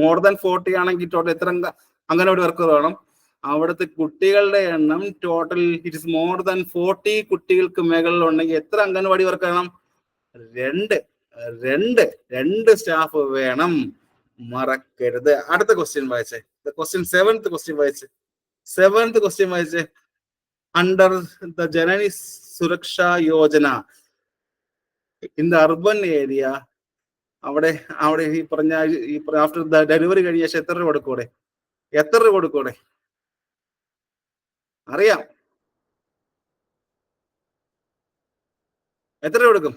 മോർ ദാൻ 40 ആണെങ്കിൽ ടോട്ടൽ എത്ര അംഗൻവാടി വർക്കർ വേണം? അവിടുത്തെ കുട്ടികളുടെ എണ്ണം total it is more than 40 കുട്ടികൾക്ക് മുകളിലുണ്ടെങ്കിൽ എത്ര അംഗൻവാടി വർക്കർ വേണം? രണ്ട് സ്റ്റാഫ് വേണം. മറക്കരുത്. അടുത്ത ക്വസ്റ്റ്യൻ വായിച്ചേ. സെവൻത് ക്വസ്റ്റ്യൻ വായിച്ചേ. അണ്ടർ ദ ജനനി സുരക്ഷാ Yojana in the urban area, അവിടെ ഈ പറഞ്ഞ ആഫ്റ്റർ ദ ഡെലിവറി കഴിഞ്ഞ ശേഷം എത്ര രൂപ കൊടുക്കൂടെ? അറിയാം. എത്ര രൂപ കൊടുക്കും?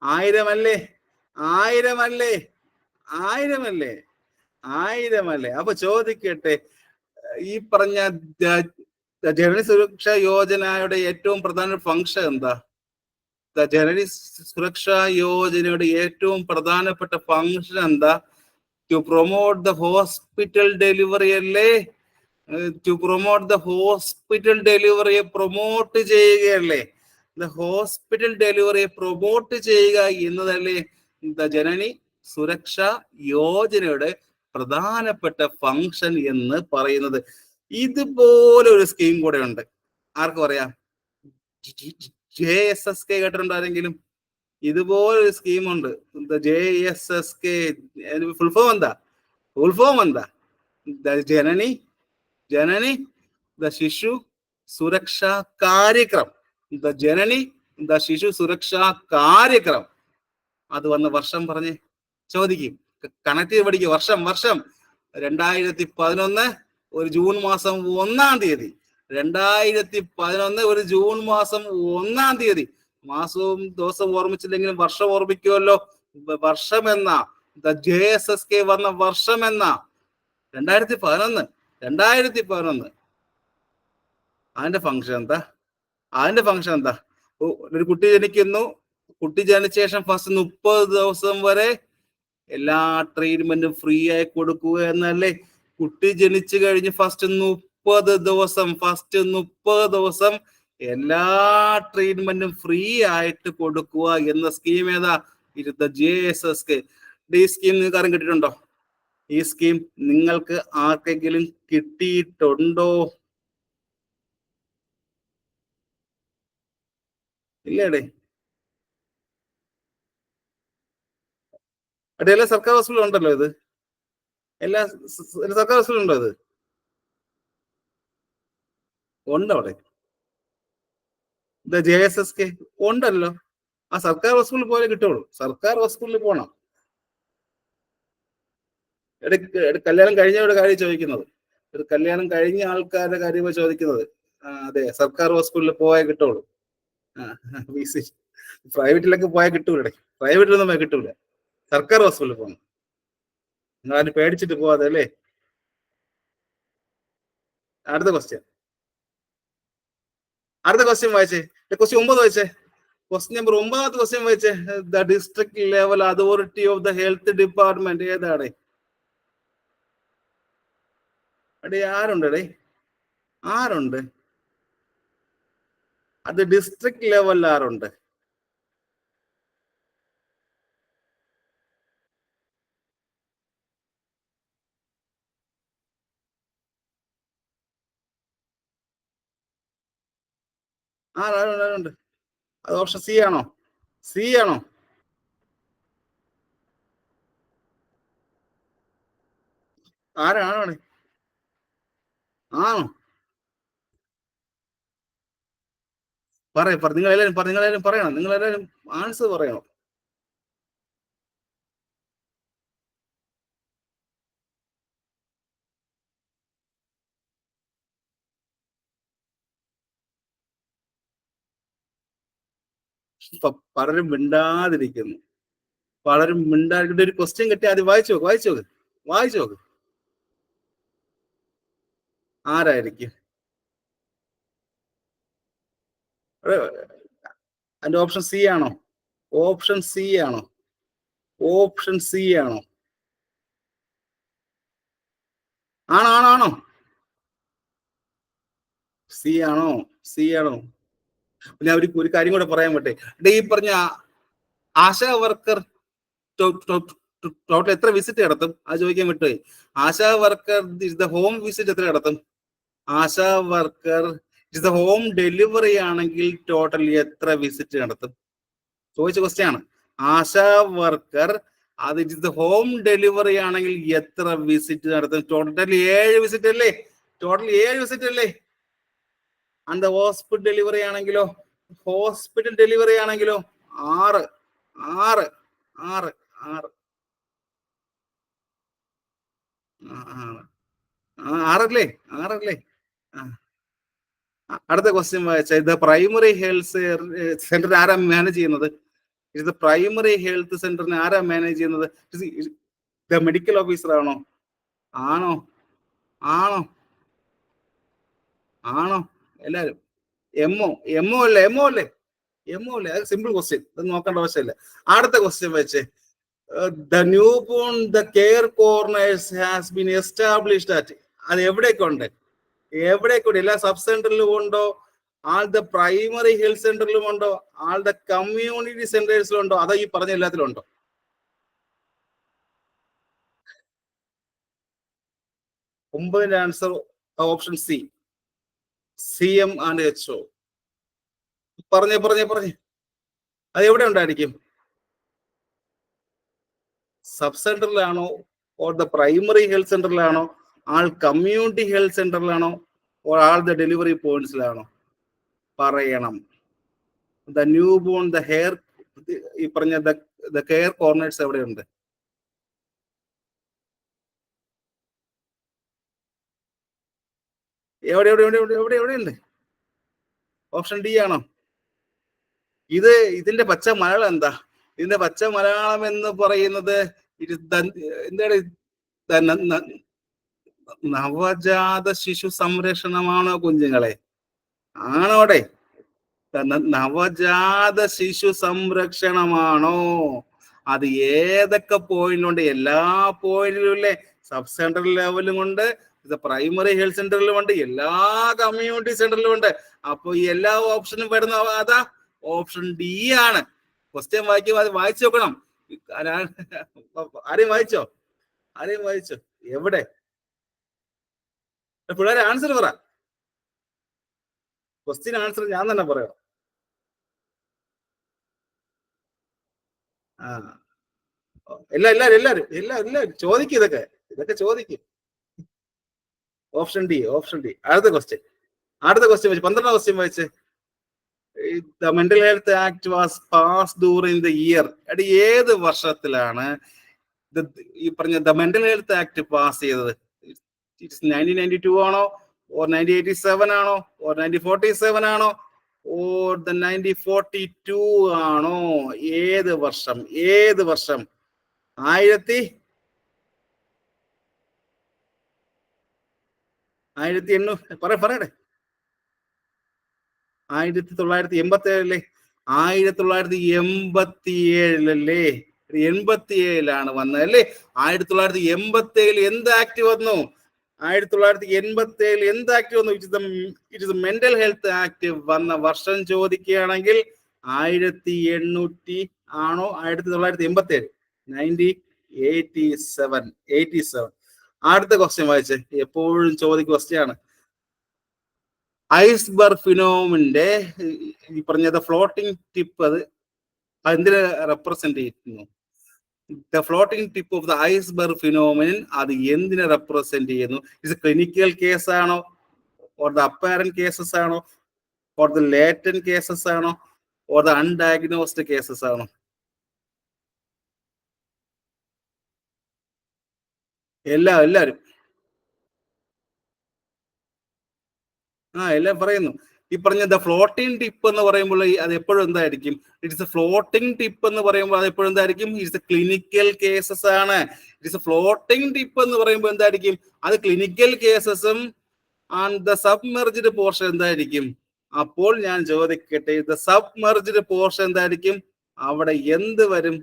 1000 അല്ലേ? അപ്പൊ ചോദിക്കട്ടെ, ഈ പറഞ്ഞ ജനനി സുരക്ഷാ യോജനയുടെ ഏറ്റവും പ്രധാന ഫംഗ്ഷൻ എന്താ? ജനനി സുരക്ഷാ യോജനയുടെ ഏറ്റവും പ്രധാനപ്പെട്ട ഫംഗ്ഷൻ എന്താ? To promote the hospital delivery അല്ലേ? ടു പ്രൊമോട്ട് ദ ഹോസ്പിറ്റൽ ഡെലിവറിയെ പ്രൊമോട്ട് ചെയ്യുകയല്ലേ? ഹോസ്പിറ്റൽ ഡെലിവറിയെ പ്രൊമോട്ട് ചെയ്യുക എന്നതല്ലേ ജനനി സുരക്ഷാ യോജനയുടെ പ്രധാനപ്പെട്ട ഫംഗ്ഷൻ എന്ന് പറയുന്നത്. ഇതുപോലെ ഒരു സ്കീം കൂടെ ഉണ്ട്. ആർക്കും അറിയാം? JSSK കേട്ടിട്ടുണ്ടോ ആരെങ്കിലും? ഇതുപോലെ ഒരു സ്കീമുണ്ട്. JSSK ഫുൾ ഫോം എന്താ? ജനനി ദ ശിശു സുരക്ഷാ കാര്യക്രം. ജനനി ദ ശിശു സുരക്ഷാ കാര്യക്രം. അത് വന്ന വർഷം പറഞ്ഞ് ചോദിക്കും. കണക്ട് ചെയ്ത് പഠിക്കും. വർഷം 2011 ഒരു ജൂൺ മാസം 1-ാം തീയതി. 2011 ഒരു ജൂൺ മാസം 1-ാം തീയതി. മാസവും ദിവസവും ഓർമ്മിച്ചില്ലെങ്കിലും വർഷം ഓർമ്മിക്കുമല്ലോ. വർഷം എന്ന JSSK വന്ന വർഷം എന്ന 2011. അതിന്റെ ഫംഗ്ഷൻ എന്താ? ഒരു കുട്ടി ജനിക്കുന്നു. കുട്ടി ജനിച്ച ശേഷം ഫസ്റ്റ് 30 ദിവസം വരെ എല്ലാ ട്രീറ്റ്മെന്റും ഫ്രീ ആയി കൊടുക്കുക എന്നല്ലേ? കുട്ടി ജനിച്ചു കഴിഞ്ഞ് ഫസ്റ്റ് 30 ദിവസം എല്ലാ ട്രീറ്റ്മെന്റും ഫ്രീ ആയിട്ട് കൊടുക്കുക എന്ന സ്കീം ഏതാ? JSSK. ഈ സ്കീം നിങ്ങൾക്ക് ആരും കിട്ടിയിട്ടുണ്ടോ? ഈ സ്കീം നിങ്ങൾക്ക് ആർക്കെങ്കിലും കിട്ടിയിട്ടുണ്ടോ? ഇല്ലേടേ. എല്ലാ സർക്കാർ ഹോസ്പിറ്റലും ഉണ്ടല്ലോ ഇത്. എല്ലാ സർക്കാർ ഹോസ്പിറ്റലും ഉണ്ടോ ഇത്? ഉണ്ട് അവിടെ. JSSK ഉണ്ടല്ലോ. ആ സർക്കാർ ഹോസ്പിറ്റലിൽ പോലെ കിട്ടുള്ളൂ. സർക്കാർ ഹോസ്പിറ്റലിൽ പോണം. കല്യാണം കഴിഞ്ഞവരുടെ കാര്യം ചോദിക്കുന്നത്. ഒരു കല്യാണം കഴിഞ്ഞ ആൾക്കാരുടെ കാര്യമാണ് ചോദിക്കുന്നത്. അതെ, സർക്കാർ ഹോസ്പിറ്റലിൽ പോയാൽ കിട്ടുള്ളൂ. പ്രൈവറ്റിലൊക്കെ പോയാൽ കിട്ടൂലേ? പ്രൈവറ്റിലൊന്നും പോയാൽ കിട്ടൂല. സർക്കാർ ഹോസ്പിറ്റലിൽ പോകണം. നിങ്ങൾ അതിന് പേടിച്ചിട്ട് പോവാതെ അല്ലേ? അടുത്ത ക്വസ്റ്റ്യൻ വായിച്ചേ. ക്വസ്റ്റ്യൻ 9 വായിച്ചേ. ക്വസ്റ്റ്യൻ നമ്പർ 9ാമത്തെ ക്വസ്റ്റ്യൻ വായിച്ചേ. The district level authority of the health department ഏതാണ്? ആരുണ്ട്? അത് ഡിസ്ട്രിക്ട് ലെവലിൽ ആരുണ്ട്? ആരുണ്ട്? അത് ഓപ്ഷൻ സി ആണോ? ആരാണ്? ആണോ? നിങ്ങളെല്ലാരും പറയണം. നിങ്ങളെല്ലാരും ആൻസർ പറയണം. പലരും മിണ്ടാതിരിക്കുന്നു. പലരും മിണ്ടാതിരിക്കുന്ന ഒരു ക്വസ്റ്റ്യൻ കിട്ടി, അത് വായിച്ചു നോക്ക്, വായിച്ചു നോക്ക്, വായിച്ചു നോക്ക്. ആരായിരിക്കും? അതിന്റെ ഓപ്ഷൻ സി ആണോ? ഓപ്ഷൻ സി ആണോ? ഓപ്ഷൻ സി ആണോ? ആണോ ആണോ ആണോ? സി ആണോ? സി ആണോ? പിന്നെ അവർക്ക് ഒരു കാര്യം കൂടെ പറയാൻ പറ്റേ, ഈ പറഞ്ഞ ആശാ വർക്കർ ടോട്ടൽ എത്ര വിസിറ്റ് നടത്തും? അത് ചോദിക്കാൻ വിട്ടുപോയി. ASHA worker is the home visit എത്ര നടത്തും? ASHA worker is the home delivery ആണെങ്കിൽ ടോട്ടൽ എത്ര വിസിറ്റ് നടത്തും? ചോദിച്ച ക്വസ്റ്റ്യൻ ആണ്. ആശാ വർക്കർ അത് ഇറ്റ് ഇസ് ഹോം ഡെലിവറി ആണെങ്കിൽ എത്ര വിസിറ്റ് നടത്തും? ടോട്ടൽ 7 വിസിറ്റ് അല്ലേ? ടോട്ടൽ 7 വിസിറ്റ് അല്ലേ? ആൻഡ് ഹോസ്പിറ്റൽ ഡെലിവറി ആണെങ്കിലോ? ഹോസ്പിറ്റൽ ഡെലിവറി ആണെങ്കിലോ 6 6 6 6 ആറല്ലേ? ആറല്ലേ? അടുത്ത ക്വസ്റ്റ്യൻ വായിച്ച ഇത് പ്രൈമറി ഹെൽത്ത് സെന്റർ ആരാ മാനേജ് ചെയ്യുന്നത്? ഇത് പ്രൈമറി ഹെൽത്ത് സെന്ററിനെ ആരാ മാനേജ് ചെയ്യുന്നത്? മെഡിക്കൽ ഓഫീസർ ആണോ? ആണോ? ആണോ? ആണോ? എല്ലാരും എംഒ എംഒ അല്ലേ? എംഒ അല്ലേ? എംഒ അല്ലേ? അത് സിമ്പിൾ ക്വസ്റ്റ്യൻ, അത് നോക്കേണ്ട ആവശ്യമില്ല. അടുത്ത ക്വസ്റ്റ്യൻ വെച്ച് the new born the care corners has been established at, അത് എവിടെയൊക്കെ ഉണ്ട്? എവിടെയൊക്കെ ഉണ്ട്? എല്ലാ സബ് സെന്ററിലും ഉണ്ടോ? ആൾ ദ പ്രൈമറി ഹെൽത്ത് സെന്ററിലും ഉണ്ടോ? ആൾ ദ കമ്മ്യൂണിറ്റി സെന്റേഴ്സിലും ഉണ്ടോ? അതോ ഈ പറഞ്ഞ എല്ലാത്തിലും ഉണ്ടോ? ഒമ്പതിന്റെ answer option C, CM and HO. പറഞ്ഞേ പറഞ്ഞേ പറഞ്ഞേ, അത് എവിടെ ഉണ്ടായിരിക്കും? സബ് സെന്ററിലാണോ? ഓർ ദ പ്രൈമറി ഹെൽത്ത് സെന്ററിലാണോ? ആൾ കമ്മ്യൂണിറ്റി ഹെൽത്ത് സെന്ററിലാണോ? ഓർ ആൾ ദ ഡെലിവറി പോയിന്റ്സിലാണോ? പറയണം. The new born the hair, ഈ പറഞ്ഞ ദ കെയർ കോർണേഴ്സ് എവിടെയുണ്ട്? എവിടെ എവിടെ എവിടെ എവിടെ എവിടെയുണ്ട്? ഓപ്ഷൻ ഡി ആണോ? ഇതിന്റെ പച്ച മലയാളം എന്താ? ഇതിന്റെ പച്ച മലയാളം എന്ന് പറയുന്നത് എന്താണ്? നവജാത ശിശു സംരക്ഷണമാണോ കുഞ്ഞുങ്ങളെ? ആണോടെ? നവജാത ശിശു സംരക്ഷണമാണോ? അത് ഏതൊക്കെ പോയിന്റുണ്ട്? എല്ലാ പോയിന്റിലും ഇല്ലേ? സബ് സെന്റർ ലെവലും ഉണ്ട്, പ്രൈമറി ഹെൽത്ത് സെന്ററിലും ഉണ്ട്, എല്ലാ കമ്മ്യൂണിറ്റി സെന്ററിലും ഉണ്ട്. അപ്പൊ ഈ എല്ലാ ഓപ്ഷനും വരുന്ന അതാ ഓപ്ഷൻ ഡി ആണ്. ക്വസ്റ്റ്യൻ വായിക്കുമ്പോൾ അത് വായിച്ചു നോക്കണം. ആരെയും വായിച്ചോ? ആരെയും വായിച്ചോ? എവിടെ? പിള്ളേരെ ആൻസർ പറ. ക്വസ്റ്റ്യൻ ആൻസർ ഞാൻ തന്നെ പറയാം. ആ, എല്ലാരും എല്ലാരും എല്ലാരും എല്ലാരും ചോദിക്കും, ഇതൊക്കെ ചോദിക്കും. Option D, option D. അടുത്ത ക്വസ്റ്റ്യൻ, അടുത്ത ക്വസ്റ്റ്യൻ വെച്ച് 12ാം ക്വസ്റ്റ്യൻ വെച്ച് the mental health act was pass during the year. അടി ഏത് വർഷത്തിലാണ് ഈ പറഞ്ഞ the mental health act pass ചെയ്തത്? 1992 ആണോ? ഓർ 1987 ആണോ? ഓർ 1947 ആണോ? ഓർ 1942 ആണോ? ഏത് വർഷം? ഏത് വർഷം? 1800 പറയട്ടെ. 1987 1987 87 വന്നത് അല്ലേ? 1987 എന്ത് ആക്ട് വന്നു? 1987 എന്ത് ആക്ട് വന്നു? It is mental health act വന്ന വർഷം ചോദിക്കുകയാണെങ്കിൽ 1800 ആണോ 1987? 1987. അടുത്ത ക്വസ്റ്റ്യൻ വായിച്ചേ, എപ്പോഴും ചോദിക്കുന്ന ക്വസ്റ്റ്യൻ ആണ്. ഐസ്ബർഗ് ഫിനോമിന്റെ ഈ പറഞ്ഞത് ഫ്ലോട്ടിംഗ് ടിപ്പ്, അത് എന്തിനെ റെപ്രസെന്റ് ചെയ്യുന്നു? The floating tip of the iceberg phenomenon അത് എന്തിനെ റെപ്രസെന്റ് ചെയ്യുന്നു? ഇത് ക്ലിനിക്കൽ കേസ് ആണോ? ഓർ ദ അപ്പാരന്റ് കേസസ് ആണോ? ഓർ ദ ലേറ്റന്റ് കേസസ് ആണോ? ഓർ ദ അൺഡയഗ്നോസ്ഡ് കേസസ് ആണോ? എല്ലാരും എല്ലാം പറയുന്നു. ഈ പറഞ്ഞ ദ ഫ്ലോട്ടിംഗ് ടിപ്പ് എന്ന് പറയുമ്പോൾ അത് എപ്പോഴും എന്തായിരിക്കും? ഇറ്റ്സ് എ ഫ്ലോട്ടിംഗ് ടിപ്പ് എന്ന് പറയുമ്പോൾ അത് എപ്പോഴും എന്തായിരിക്കും? ഇറ്റ്സ് എ ക്ലിനിക്കൽ കേസസ് ആണ്. ഇറ്റ്സ് എ ഫ്ലോട്ടിംഗ് ടിപ്പ് എന്ന് പറയുമ്പോൾ എന്തായിരിക്കും? അത് ക്ലിനിക്കൽ കേസസും ആൻഡ് ദ സബ്മെർജ്ഡ് പോർഷൻ എന്തായിരിക്കും? അപ്പോൾ ഞാൻ ചോദിക്കട്ടെ, ദ സബ്മെർജ്ഡ് പോർഷൻ എന്തായിരിക്കും? അവിടെ എന്ത് വരും?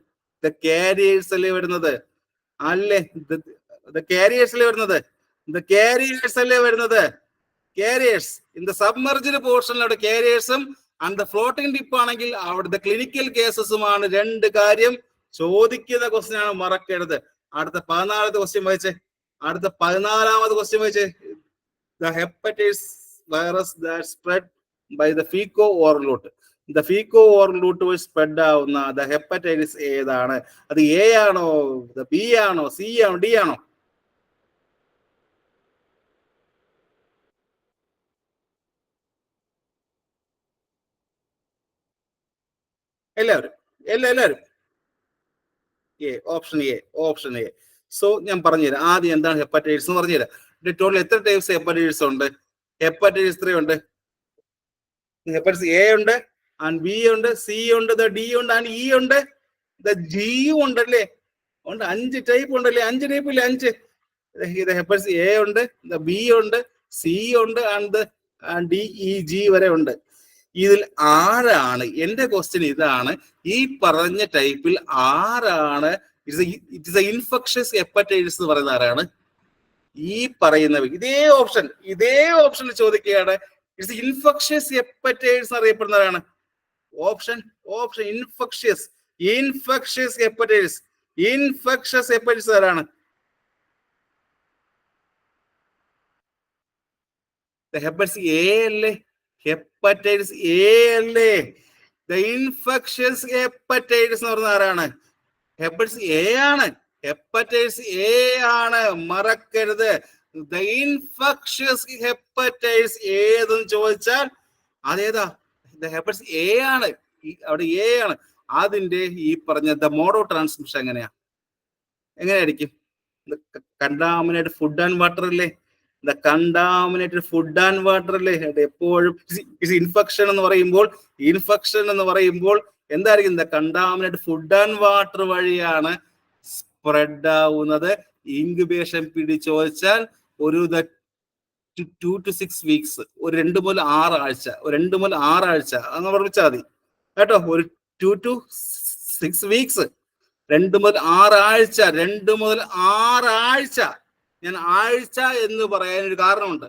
ദ കാരിയേഴ്സ് അല്ലേ വരുന്നത്? അല്ലേ? ദ കാരിയേഴ്സ് അല്ലേ വരുന്നത്? ദ കാരിയേഴ്സ് അല്ലേ വരുന്നത്? കാരിയേഴ്സ് ഇൻ ദ സബ്മെർജ്ഡ് പോർഷനിൽ അവിടെ കാരിയേഴ്സും ആൻഡ് ദ ഫ്ലോട്ടിംഗ് ടിപ്പ് ആണെങ്കിൽ അവിടുത്തെ ക്ലിനിക്കൽ കേസസുമാണ്. രണ്ട് കാര്യം ചോദിക്കുന്ന ക്വസ്റ്റ്യൻ ആണ്, മറക്കരുത്. അടുത്ത 14ാമത്തെ ക്വസ്റ്റ്യൻ വായിച്ചേ. അടുത്ത 14ാമത് ക്വസ്റ്റ്യൻ വായിച്ചേ. The hepatitis virus that spread by the faeco oral route. The faeco oral route വഴി സ്പ്രെഡ് ആവുന്ന ദ ഹെപ്പറ്റൈറ്റിസ് ഏതാണ്? അത് എ ആണോ, ബി ആണോ, സി ആണോ, ഡി ആണോ? എല്ലാവരും option A, option A. So ഞാൻ പറഞ്ഞുതരാം. ആദ്യം എന്താണ് ഹെപ്പറ്റൈറ്റിസ് എന്ന് പറഞ്ഞുതരാം. ടോട്ടൽ എത്ര ടൈപ്സ് ഹെപ്പറ്റൈറ്റിസ് ഉണ്ട്? ഹെപ്പറ്റൈറ്റിസ് 3 ഉണ്ട്. ഹെപ്പറ്റൈറ്റിസ് എ ഉണ്ട്, ആൻഡ് ബി ഉണ്ട്, സി ഉണ്ട്, ഡി ഉണ്ട്, ആൻഡ് ഇ ഉണ്ട്, ജി ഉണ്ടല്ലേ? ഉണ്ട്. 5 ടൈപ്പ് ഉണ്ടല്ലേ? 5 ടൈപ്പ് ഇല്ലേ? 5. ഹെപ്പറ്റൈറ്റിസ് എ ഉണ്ട്, ബി ഉണ്ട്, സി ഉണ്ട്, ആൻഡ് ഡി ഇ ജി വരെ ഉണ്ട്. ഇതിൽ ആരാണ്, എന്റെ ക്വസ്റ്റ്യൻ ഇതാണ്, ഈ പറഞ്ഞ ടൈപ്പിൽ ആരാണ് ഇറ്റ്സ് ഇൻഫെക്ഷസ് ഹെപ്പറ്റൈറ്റിസ് എന്ന് പറയുന്ന ആരാണ്? ഈ പറയുന്ന ഇതേ ഓപ്ഷനിൽ ചോദിക്കുകയാണ്. ഇറ്റ്സ് ഇൻഫെക്ഷസ് ഹെപ്പറ്റൈറ്റിസ് അറിയപ്പെടുന്നവരാണ്. ഓപ്ഷൻ ഇൻഫെക്ഷസ് ഹെപ്പറ്റൈറ്റിസ് ആരാണ്? ഹെപ്പറ്റൈറ്റിസ് എ അല്ലേ? ഹെപ്പറ്റൈറ്റിസ് എ അല്ലേ? ദ ഇൻഫെക്ഷസ് ഹെപ്പറ്റൈറ്റിസ് എന്ന് പറയുന്ന ആരാണ്? ഹെപ്പറ്റൈറ്റിസ് എ ആണ്. ഹെപ്പറ്റൈറ്റിസ് എ ആണ്, മറക്കരുത്. ദ ഇൻഫെക്ഷസ് ഹെപ്പറ്റൈറ്റിസ് ഏതെന്ന് ചോദിച്ചാൽ അതേതാ? ഹെപ്പറ്റൈറ്റിസ് എ ആണ്. അവിടെ എ ആണ്. അതിന്റെ ഈ പറഞ്ഞ ദ മോഡ് ഓഫ് ട്രാൻസ്മിഷൻ എങ്ങനെയായിരിക്കും? കണ്ടാമിനേറ്റഡ് ഫുഡ് ആൻഡ് വാട്ടർ അല്ലേ? The contaminated food and water അല്ലേ? എപ്പോഴും ഇൻഫെക്ഷൻ എന്ന് പറയുമ്പോൾ എന്തായിരിക്കും? The contaminated food and water വഴിയാണ് സ്പ്രെഡ് ആവുന്നത്. ഇൻക്യുബേഷൻ പീരീഡ് ചോദിച്ചാൽ ഒരു 2 to 6 വീക്സ്, ഒരു 2 മുതൽ 6 ആഴ്ച, അങ്ങ് പറഞ്ഞാൽ മതി കേട്ടോ. ഒരു 2 to 6 വീക്സ്, 2 മുതൽ 6 ആഴ്ച, 2 മുതൽ 6 ആഴ്ച. ഞാൻ ആഴ്ച എന്ന് പറയാനൊരു കാരണമുണ്ട്.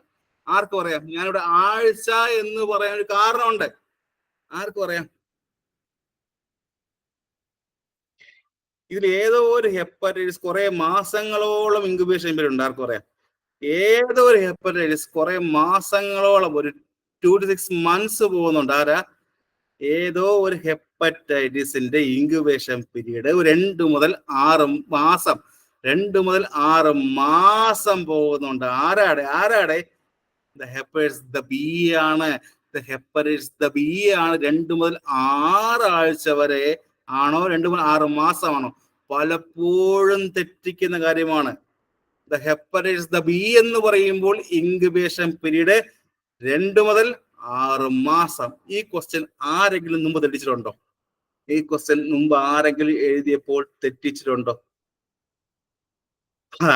ആർക്ക് പറയാം? ഞാനിവിടെ ആഴ്ച എന്ന് പറയാനൊരു കാരണമുണ്ട്. ആർക്ക് പറയാം? ഇതിൽ ഏതോ ഒരു ഹെപ്പറ്റൈറ്റിസ് കുറെ മാസങ്ങളോളം ഇൻക്യുബേഷൻ പീരീഡ് ഉണ്ട്. ആർക്ക് പറയാം? ഏതോ ഒരു ഹെപ്പറ്റൈറ്റിസ് കുറെ മാസങ്ങളോളം, ഒരു 2 to 6 months പോകുന്നുണ്ട്. ആരാ? ഏതോ ഒരു ഹെപ്പറ്റൈറ്റിസിന്റെ ഇൻക്യുബേഷൻ പീരീഡ് 2 മുതൽ 6 മാസം, 2 മുതൽ 6 മാസം പോകുന്നുണ്ട്. ആരാടെ? ദ ഹെപ്പറ്റൈറ്റിസ് ദ ബി ആണ്. ദ ഹെപ്പറ്റൈറ്റിസ് ദ ബി ആണ്. 2 മുതൽ 6 ആഴ്ച വരെ ആണോ, 2 മുതൽ 6 മാസമാണോ? പലപ്പോഴും തെറ്റിക്കുന്ന കാര്യമാണ്. ദ ഹെപ്പറ്റൈറ്റിസ് ദ ബി എന്ന് പറയുമ്പോൾ ഇൻക്യുബേഷൻ പീരീഡ് 2 മുതൽ 6 മാസം. ഈ ക്വസ്റ്റ്യൻ ആരെങ്കിലും മുമ്പ് തെറ്റിച്ചിട്ടുണ്ടോ? ഈ ക്വസ്റ്റ്യൻ മുമ്പ് ആരെങ്കിലും എഴുതിയപ്പോൾ തെറ്റിച്ചിട്ടുണ്ടോ?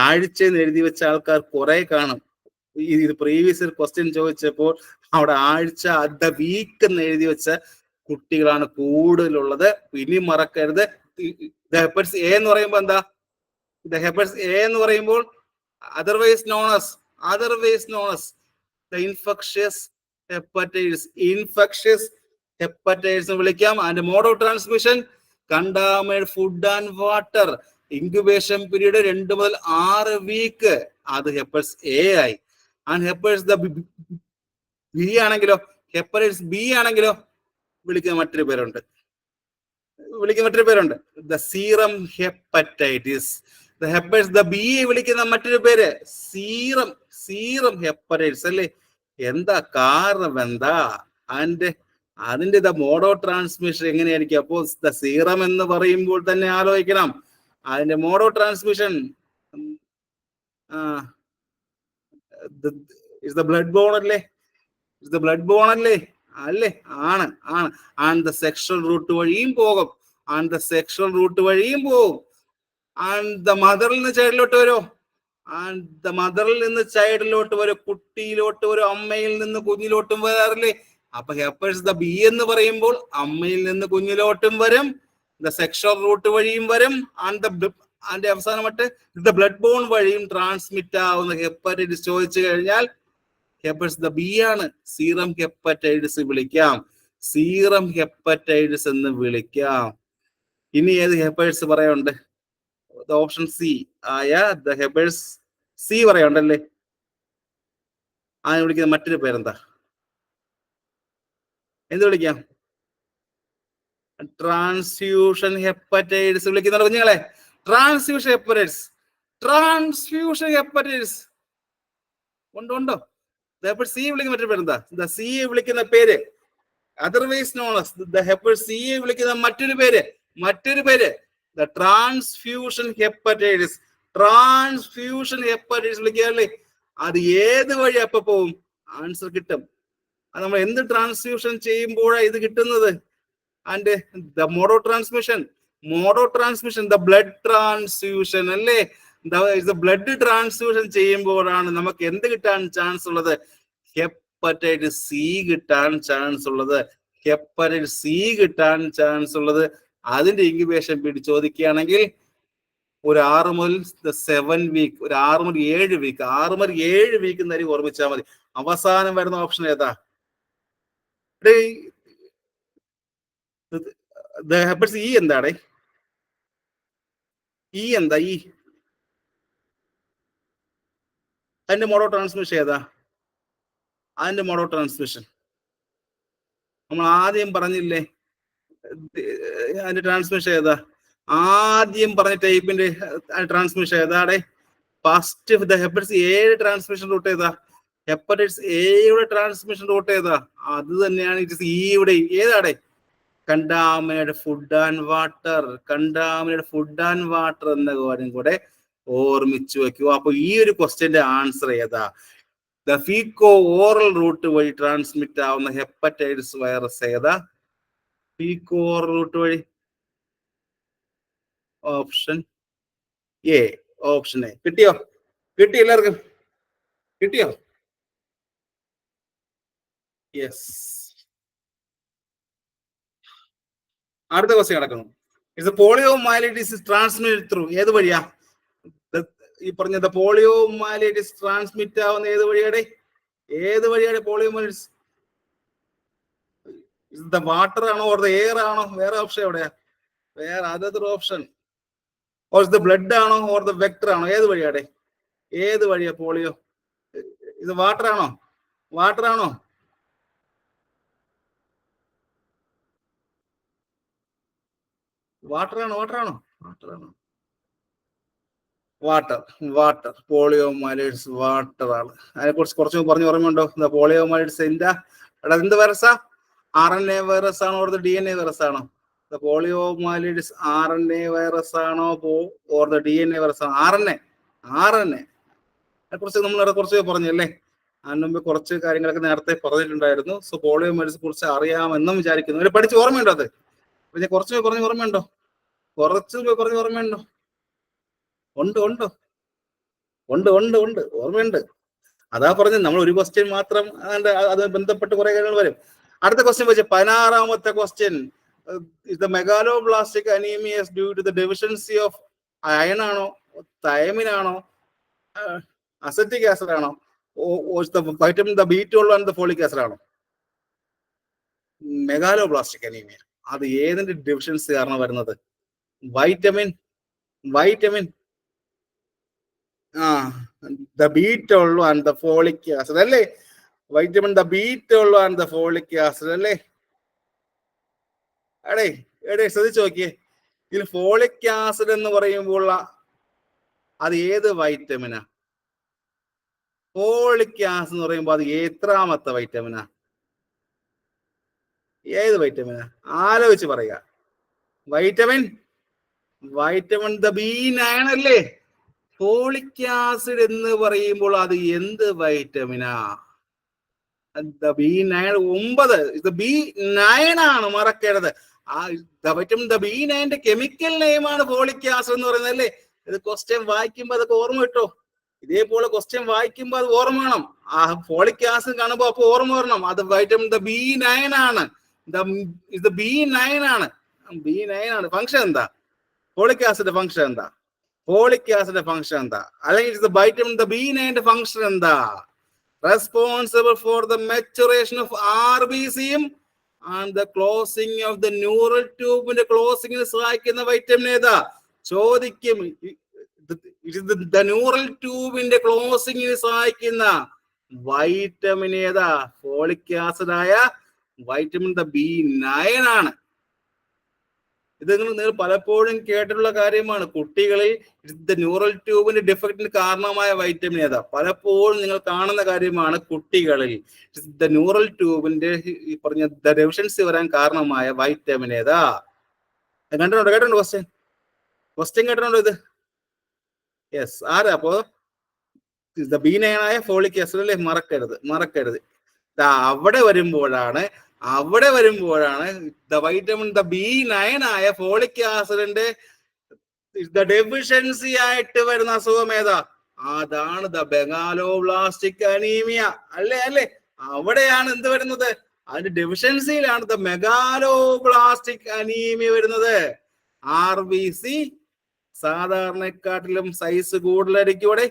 ആഴ്ചയെന്ന് എഴുതി വെച്ച ആൾക്കാർ കുറെ കാണും. ഇത് പ്രീവിയസ് ക്വസ്റ്റ്യൻ ചോദിച്ചപ്പോൾ അവിടെ ആഴ്ച, ദ വീക്ക് എന്ന് എഴുതി വെച്ച കുട്ടികളാണ് കൂടുതലുള്ളത്. ഇനി മറക്കരുത്. ദ ഹെപ്പറ്റൈറ്റിസ് എ എന്ന് പറയുമ്പോൾ എന്താ? ദ ഹെപ്പറ്റൈറ്റിസ് എ എന്ന് പറയുമ്പോൾ otherwise known as the infectious hepatitis എന്ന് വിളിക്കാം. And mode of transmission contaminated food and water. Incubation period 2 മുതൽ 6 വീക്ക്. അത് ഹെപ്പറ്റൈറ്റിസ് എ ആയി. ആൻഡ് ഹെപ്പറ്റൈറ്റിസ് ബി ആണെങ്കിലോ വിളിക്കുന്ന മറ്റൊരു പേരുണ്ട്. The serum hepatitis. The B വിളിക്കുന്ന മറ്റൊരു പേര് സീറം ഹെപ്പറ്റൈറ്റിസ് അല്ലേ? എന്താ കാരണം? എന്താ അതിന്റെ ദ മോഡ് ഓഫ് ട്രാൻസ്മിഷൻ എങ്ങനെയായിരിക്കും? അപ്പോ ദ സീറം എന്ന് പറയുമ്പോൾ തന്നെ ആലോചിക്കണം അതിന്റെ mode of transmission. Is the blood borne അല്ലേ? ഇത് ബ്ലഡ് ബോൺ അല്ലേ? അല്ലേ? ആണ്. ആൻഡ് ദ സെക്ഷൽ റൂട്ട് വഴിയും പോകും. ആൻഡ് ദ സെക്ഷൽ റൂട്ട് വഴിയും പോകും. ആൻഡ് ദ മദറിൽ നിന്ന് ചൈൽഡിലോട്ട് വരും. ആൻഡ് ദ മദറിൽ നിന്ന് ചൈൽഡിലോട്ട് വരും. കുട്ടിയിലോട്ട് വരും. അമ്മയിൽ നിന്ന് കുഞ്ഞിലോട്ടും വരാറില്ലേ? അപ്പൊ ഹെപ്പേഴ്സ് ദ ബി എന്ന് പറയുമ്പോൾ അമ്മയിൽ നിന്ന് കുഞ്ഞിലോട്ടും വരും, ദ സെക്ഷൽ റൂട്ട് വഴിയും വരും, ആൻഡ് അവസാനമായിട്ട് ദ ബ്ലഡ് ബോൺ വഴിയും ട്രാൻസ്മിറ്റ് ആവുന്ന ഹെപ്പറ്റൈറ്റിസ് ചോദിച്ചു കഴിഞ്ഞാൽ ഹെപ്പറ്റൈറ്റിസ് ദ ബി ആണ്. സീറം ഹെപ്പറ്റൈറ്റിസ് വിളിക്കാം, സീറം ഹെപ്പറ്റൈറ്റിസ് എന്ന് വിളിക്കാം. ഇനി ഏത് ഹെപ്പറ്റൈറ്റിസ് പറയാനുണ്ട്? ഓപ്ഷൻ സി ആയ ദ ഹെപ്പറ്റൈറ്റിസ് സി പറയാനുണ്ടല്ലേ? അതിനെ വിളിക്കുന്ന മറ്റൊരു പേരെന്താ? എന്ത് വിളിക്കാം? ട്രാൻസ്ഫ്യൂഷൻ ഹെപ്പറ്റൈറ്റിസ് വിളിക്കുന്ന കുഞ്ഞുങ്ങളെ. ട്രാൻസ്ഫ്യൂഷൻ ഹെപ്പറ്റൈറ്റിസ്, ട്രാൻസ്ഫ്യൂഷൻ ഹെപ്പറ്റൈറ്റിസ് ഉണ്ടോ? സി വിളിക്കുന്ന മറ്റൊരു പേരെന്താ? ദ സി വിളിക്കുന്ന പേര്, otherwise known as the hepatitis C വിളിക്കുന്ന മറ്റൊരു പേര് the transfusion hepatitis. Transfusion hepatitis വിളിക്കാറില്ലേ? അത് ഏത് വഴി അപ്പൊ പോവും? ആൻസർ കിട്ടും. അത് നമ്മൾ എന്ത് ട്രാൻസ്ഫ്യൂഷൻ ചെയ്യുമ്പോഴാണ് ഇത് കിട്ടുന്നത്? And the mode of transmission, the blood transfusion അല്ലേ? ബ്ലഡ് ട്രാൻസ്ഫ്യൂഷൻ ചെയ്യുമ്പോഴാണ് നമുക്ക് എന്ത് കിട്ടാൻ ചാൻസ് ഉള്ളത്? ഹെപ്പറ്റൈറ്റിസ് സി കിട്ടാൻ ചാൻസ് ഉള്ളത്. ഹെപ്പറ്റൈറ്റിസ് സി കിട്ടാൻ ചാൻസ് ഉള്ളത്. അതിന്റെ ഇൻക്യുബേഷൻ പീരീഡ് ചോദിക്കുകയാണെങ്കിൽ ഒരു 6 മുതൽ 7 വീക്ക്, ഒരു 6 മുതൽ 7 വീക്ക്, 6 മുതൽ 7 വീക്ക് എന്നായിരിക്കും ഓർമ്മിച്ചാൽ മതി. അവസാനം വരുന്ന ഓപ്ഷൻ ഏതാ? ഹെപ്പറ്റൈറ്റിസ് ഇ എന്താണ്? ഇ എന്താ? ഇ അതിന്റെ മോഡ് ഓഫ് ട്രാൻസ്മിഷൻ ഏതാ? അതിന്റെ മോഡ് ഓഫ് ട്രാൻസ്മിഷൻ നമ്മൾ ആദ്യം പറഞ്ഞില്ലേ? അതിന്റെ ട്രാൻസ്മിഷൻ ഏതാ? ആദ്യം പറഞ്ഞ ടൈപ്പിന്റെ ട്രാൻസ്മിഷൻ ഏതാടെ? ഫസ്റ്റ് ദ ഹെപ്പറ്റൈറ്റിസ് എയുടെ ട്രാൻസ്മിഷൻ റൂട്ട് ഏതാ? ഹെപ്പറ്റൈറ്റിസ് എയുടെ ട്രാൻസ്മിഷൻ റൂട്ട് ഏതാ? അത് തന്നെയാണ് ഇറ്റ് ഇയുടെ. ഏതാടെ? Contaminated food and water. Contaminated food and water എന്ന കാര്യം കൂടെ ഓർമ്മിച്ചു വെക്കൂ. അപ്പൊ ഈ ഒരു ക്വസ്റ്റ്യന്റെ ആൻസർ ഏതാ? ദ ഫീക്കോ ഓറൽ റൂട്ട് വഴി ട്രാൻസ്മിറ്റ് ആവുന്ന ഹെപ്പറ്റൈറ്റിസ് വൈറസ് ഏതാ? ഫീക്കോ ഓറൽ റൂട്ട് വഴി. Option A. Option A. കിട്ടിയോ? എല്ലാവർക്കും കിട്ടിയോ? യെസ്. അടുത്ത ക്വസ്റ്റ്യൻ കിടക്കുന്നു. It's polio myelitis transmit through ഏത് വഴിയാ? ഈ പറഞ്ഞ പോളിയോ മൈലൈറ്റിസ് ട്രാൻസ്മിറ്റ് ആവുന്ന ഏത് വഴിയാടെ? Polio myelitis? ദ വാട്ടർ ആണോ ഓർ ദ എയർ ആണോ? വേറെ ഓപ്ഷൻ എവിടെയാ? വേറെ other option. Or the blood ആണോ ഓർ ദ വെക്ടർ ആണോ? ഏത് വഴിയാ പോളിയോ? ഇത് വാട്ടർ ആണോ? വാട്ടർ ആണോ? പോളിയോ മൈലൈറ്റിസ് വാട്ടർ ആണ്. അതിനെ കുറിച്ച് കുറച്ച് പറഞ്ഞ് ഓർമ്മയുണ്ടോ? പോളിയോ മൈലൈറ്റിസ് എന്ത് വൈറസാ? RNA വൈറസ് ആണോ ഓർ DNA വൈറസ് ആണോ? പോളിയോ മൈലൈറ്റിസ് RNA വൈറസ് ആണോ ഓർ DNA വൈറസ് ആണോ? RNA. അതിനെ കുറിച്ച് നമ്മൾ കുറച്ച് പറഞ്ഞല്ലേ? അതിന് മുമ്പ് കുറച്ച് കാര്യങ്ങളൊക്കെ നേരത്തെ പറഞ്ഞിട്ടുണ്ടായിരുന്നു. സോ പോളിയോ മൈലൈറ്റിനെ കുറിച്ച് അറിയാമെന്നും വിചാരിക്കുന്നു. പഠിച്ച് ഓർമ്മയുണ്ടോ? അത് കുറച്ച് പറഞ്ഞ് ഓർമ്മയുണ്ടോ? ഉണ്ട് ഓർമ്മയുണ്ട്. അതാ പറഞ്ഞത്, നമ്മൾ ഒരു ക്വസ്റ്റ്യൻ മാത്രം അത് ബന്ധപ്പെട്ട് കുറെ കാര്യങ്ങൾ വരും. അടുത്ത ക്വസ്റ്റ്യൻ വെച്ച് 16ാമത്തെ question. The megaloblastic anaemia due to the deficiency of iron ആണോ, തൈമിനാണോ, അസറ്റിക് ആസിഡ് ആണോ, vitamin B12 and folic acid ആണോ? മെഗാലോബ്ലാസ്റ്റിക് അനീമിയ അത് ഏതിന്റെ ഡെഫിഷ്യൻസി കാരണം വരുന്നത്? Vitamin the B12 and the folic acid അല്ലേ? Vitamin B12 and the folic acid അല്ലേ? ശ്രദ്ധിച്ചു നോക്കിയേ. ഇതിൽ ഫോളിക് ആസിഡ് എന്ന് പറയുമ്പോൾ അത് ഏത് വൈറ്റമിനാ? ഫോളിക് ആസിഡ് എന്ന് പറയുമ്പോൾ അത് എത്രാമത്തെ വൈറ്റമിനാ? ഏത് വൈറ്റമിനാ? ആലോചിച്ച് പറയുക. വൈറ്റമിൻ B9 അല്ലേ? ഫോളിക് ആസിഡ് എന്ന് പറയുമ്പോൾ അത് എന്ത് വൈറ്റമിനാ? B9 9 ഇത് B9 ആണ്, മറക്കരുത്. വൈറ്റമിൻ B9 കെമിക്കൽ നെയിമാണ് ഫോളിക് ആസിഡ് എന്ന് പറയുന്നത് അല്ലേ. ഇത് ക്വസ്റ്റ്യൻ വായിക്കുമ്പോ അതൊക്കെ ഓർമ്മ കിട്ടോ. ഇതേപോലെ ക്വസ്റ്റ്യൻ വായിക്കുമ്പോ അത് ഓർമ്മ വേണം. ആ ഫോളിക് ആസിഡ് കാണുമ്പോ അപ്പൊ ഓർമ്മ വരണം അത് വൈറ്റമിൻ B9 ആണ്. ഇത് B9 ആണ്. B9 ആണ്. ഫംഗ്ഷൻ എന്താ? ഫോളിക് ആസിഡ് ഫംഗ്ഷൻ എന്താ? ഫോളിക് ആസിഡ് ഫംഗ്ഷൻ എന്താ? അല്ലെങ്കിൽ വൈറ്റമിൻ B9 ഫംഗ്ഷൻ എന്താ? Responsible for the maturation of RBC and the closing of the neural tube in the closing സഹായിക്കുന്ന വൈറ്റമിൻ ഏതാ ചോദിക്കും. the neural tube in the closing സഹായിക്കുന്ന വൈറ്റമിൻ ഏതാ? ഫോളിക് ആസിഡ് ആയ വൈറ്റമിൻ B9 ആണ്. ഇത് നിങ്ങൾ പലപ്പോഴും കേട്ടിട്ടുള്ള കാര്യമാണ്. കുട്ടികളിൽ ന്യൂറൽ ട്യൂബിന്റെ ഡിഫക്റ്റിന് കാരണമായ വൈറ്റമിൻ ഏതാ? പലപ്പോഴും നിങ്ങൾ കാണുന്ന കാര്യമാണ്. കുട്ടികളിൽ ന്യൂറൽ ട്യൂബിന്റെ ഈ പറഞ്ഞ ഡെഫിഷ്യൻസി വരാൻ കാരണമായ വൈറ്റമിൻ ഏതാ? കേട്ടിട്ടുണ്ടോ ക്വസ്റ്റ്യൻ കേട്ടിട്ടുണ്ടോ ഇത്? യെസ്, ആരാ? അപ്പോ B9 ആയ ഫോളിക് ആസിഡ് അല്ലേ? മറക്കരുത്. അവിടെ വരുമ്പോഴാണ് വൈറ്റമിൻ B9 ആയ ഫോളിക് ആസിഡിന്റെ ഡെഫിഷ്യൻസി ആയിട്ട് വരുന്ന അസുഖം ഏതാ? അതാണ് മെഗാലോബ്ലാസ്റ്റിക് അനീമിയ. അല്ലേ? അവിടെയാണ് എന്ത് വരുന്നത്? അതിന്റെ ഡെഫിഷ്യൻസിയിലാണ് മെഗാലോബ്ലാസ്റ്റിക് അനീമിയ വരുന്നത്. RBC സാധാരണക്കാട്ടിലും സൈസ് കൂടുതലായിരിക്കും ഇവിടെ.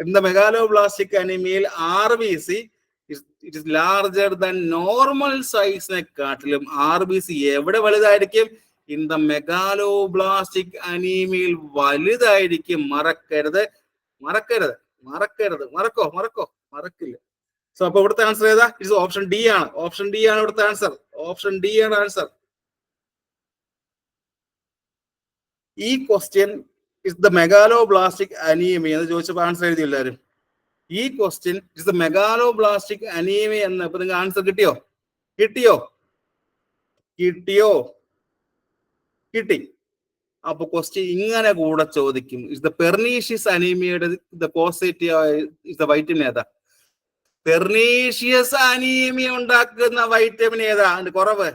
എന്താ മെഗാലോബ്ലാസ്റ്റിക് അനീമിയയിൽ RBC it is larger than normal സൈസിനെക്കാട്ടിലും RBC എവിടെ വലുതായിരിക്കും? ഇൻ ദ മെഗാലോബ്ലാസ്റ്റിക് അനീമിയയിൽ വലുതായിരിക്കും. മറക്കരുത്. മറക്കില്ല. സോ അപ്പൊ ഇവിടുത്തെ ആൻസർ ഏതാ? ഇറ്റ്സ് ഓപ്ഷൻ ഡി ആണ്. ഇവിടുത്തെ ആൻസർ. ആൻസർ. ഈ question is the megaloblastic anaemia എന്ന് ചോദിച്ചപ്പോൾ ആൻസർ എഴുതി എല്ലാവരും. ഈ question is the megaloblastic anaemia എന്ന് ഇപ്പൊ നിങ്ങൾക്ക് ആൻസർ കിട്ടിയോ? കിട്ടി. അപ്പൊ ക്വസ്റ്റ്യൻ ഇങ്ങനെ കൂടെ ചോദിക്കും. ഇസ് ദ പെർനീഷ്യസ് അനീമിയയുടെ വൈറ്റമിൻ ഏതാ? പെർനീഷ്യസ് അനീമിയ ഉണ്ടാക്കുന്ന വൈറ്റമിൻ ഏതാ? അതിന്റെ കുറവ്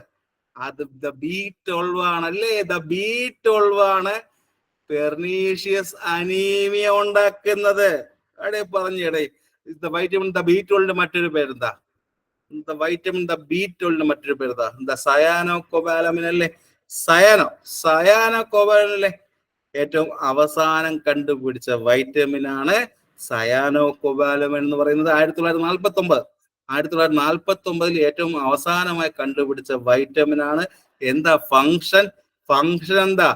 അത് B12 ആണ് അല്ലേ? B12 ആണ് പെർനീഷ്യസ് അനീമിയ ഉണ്ടാക്കുന്നത്. പറഞ്ഞേ വൈറ്റമിൻ B12 മറ്റൊരു പേരെന്താ? വൈറ്റമിൻ B12 മറ്റൊരു പേരെന്താ? സയാനോകോബാലമിൻ അല്ലേ? സയാനോകോബാലമിൻ അല്ലേ? ഏറ്റവും അവസാനം കണ്ടുപിടിച്ച വൈറ്റമിൻ ആണ് സയാനോകോബാലമിൻ എന്ന് പറയുന്നത്. 1949 ഏറ്റവും അവസാനമായി കണ്ടുപിടിച്ച വൈറ്റമിൻ ആണ്. എന്താ ഫംഗ്ഷൻ എന്താ?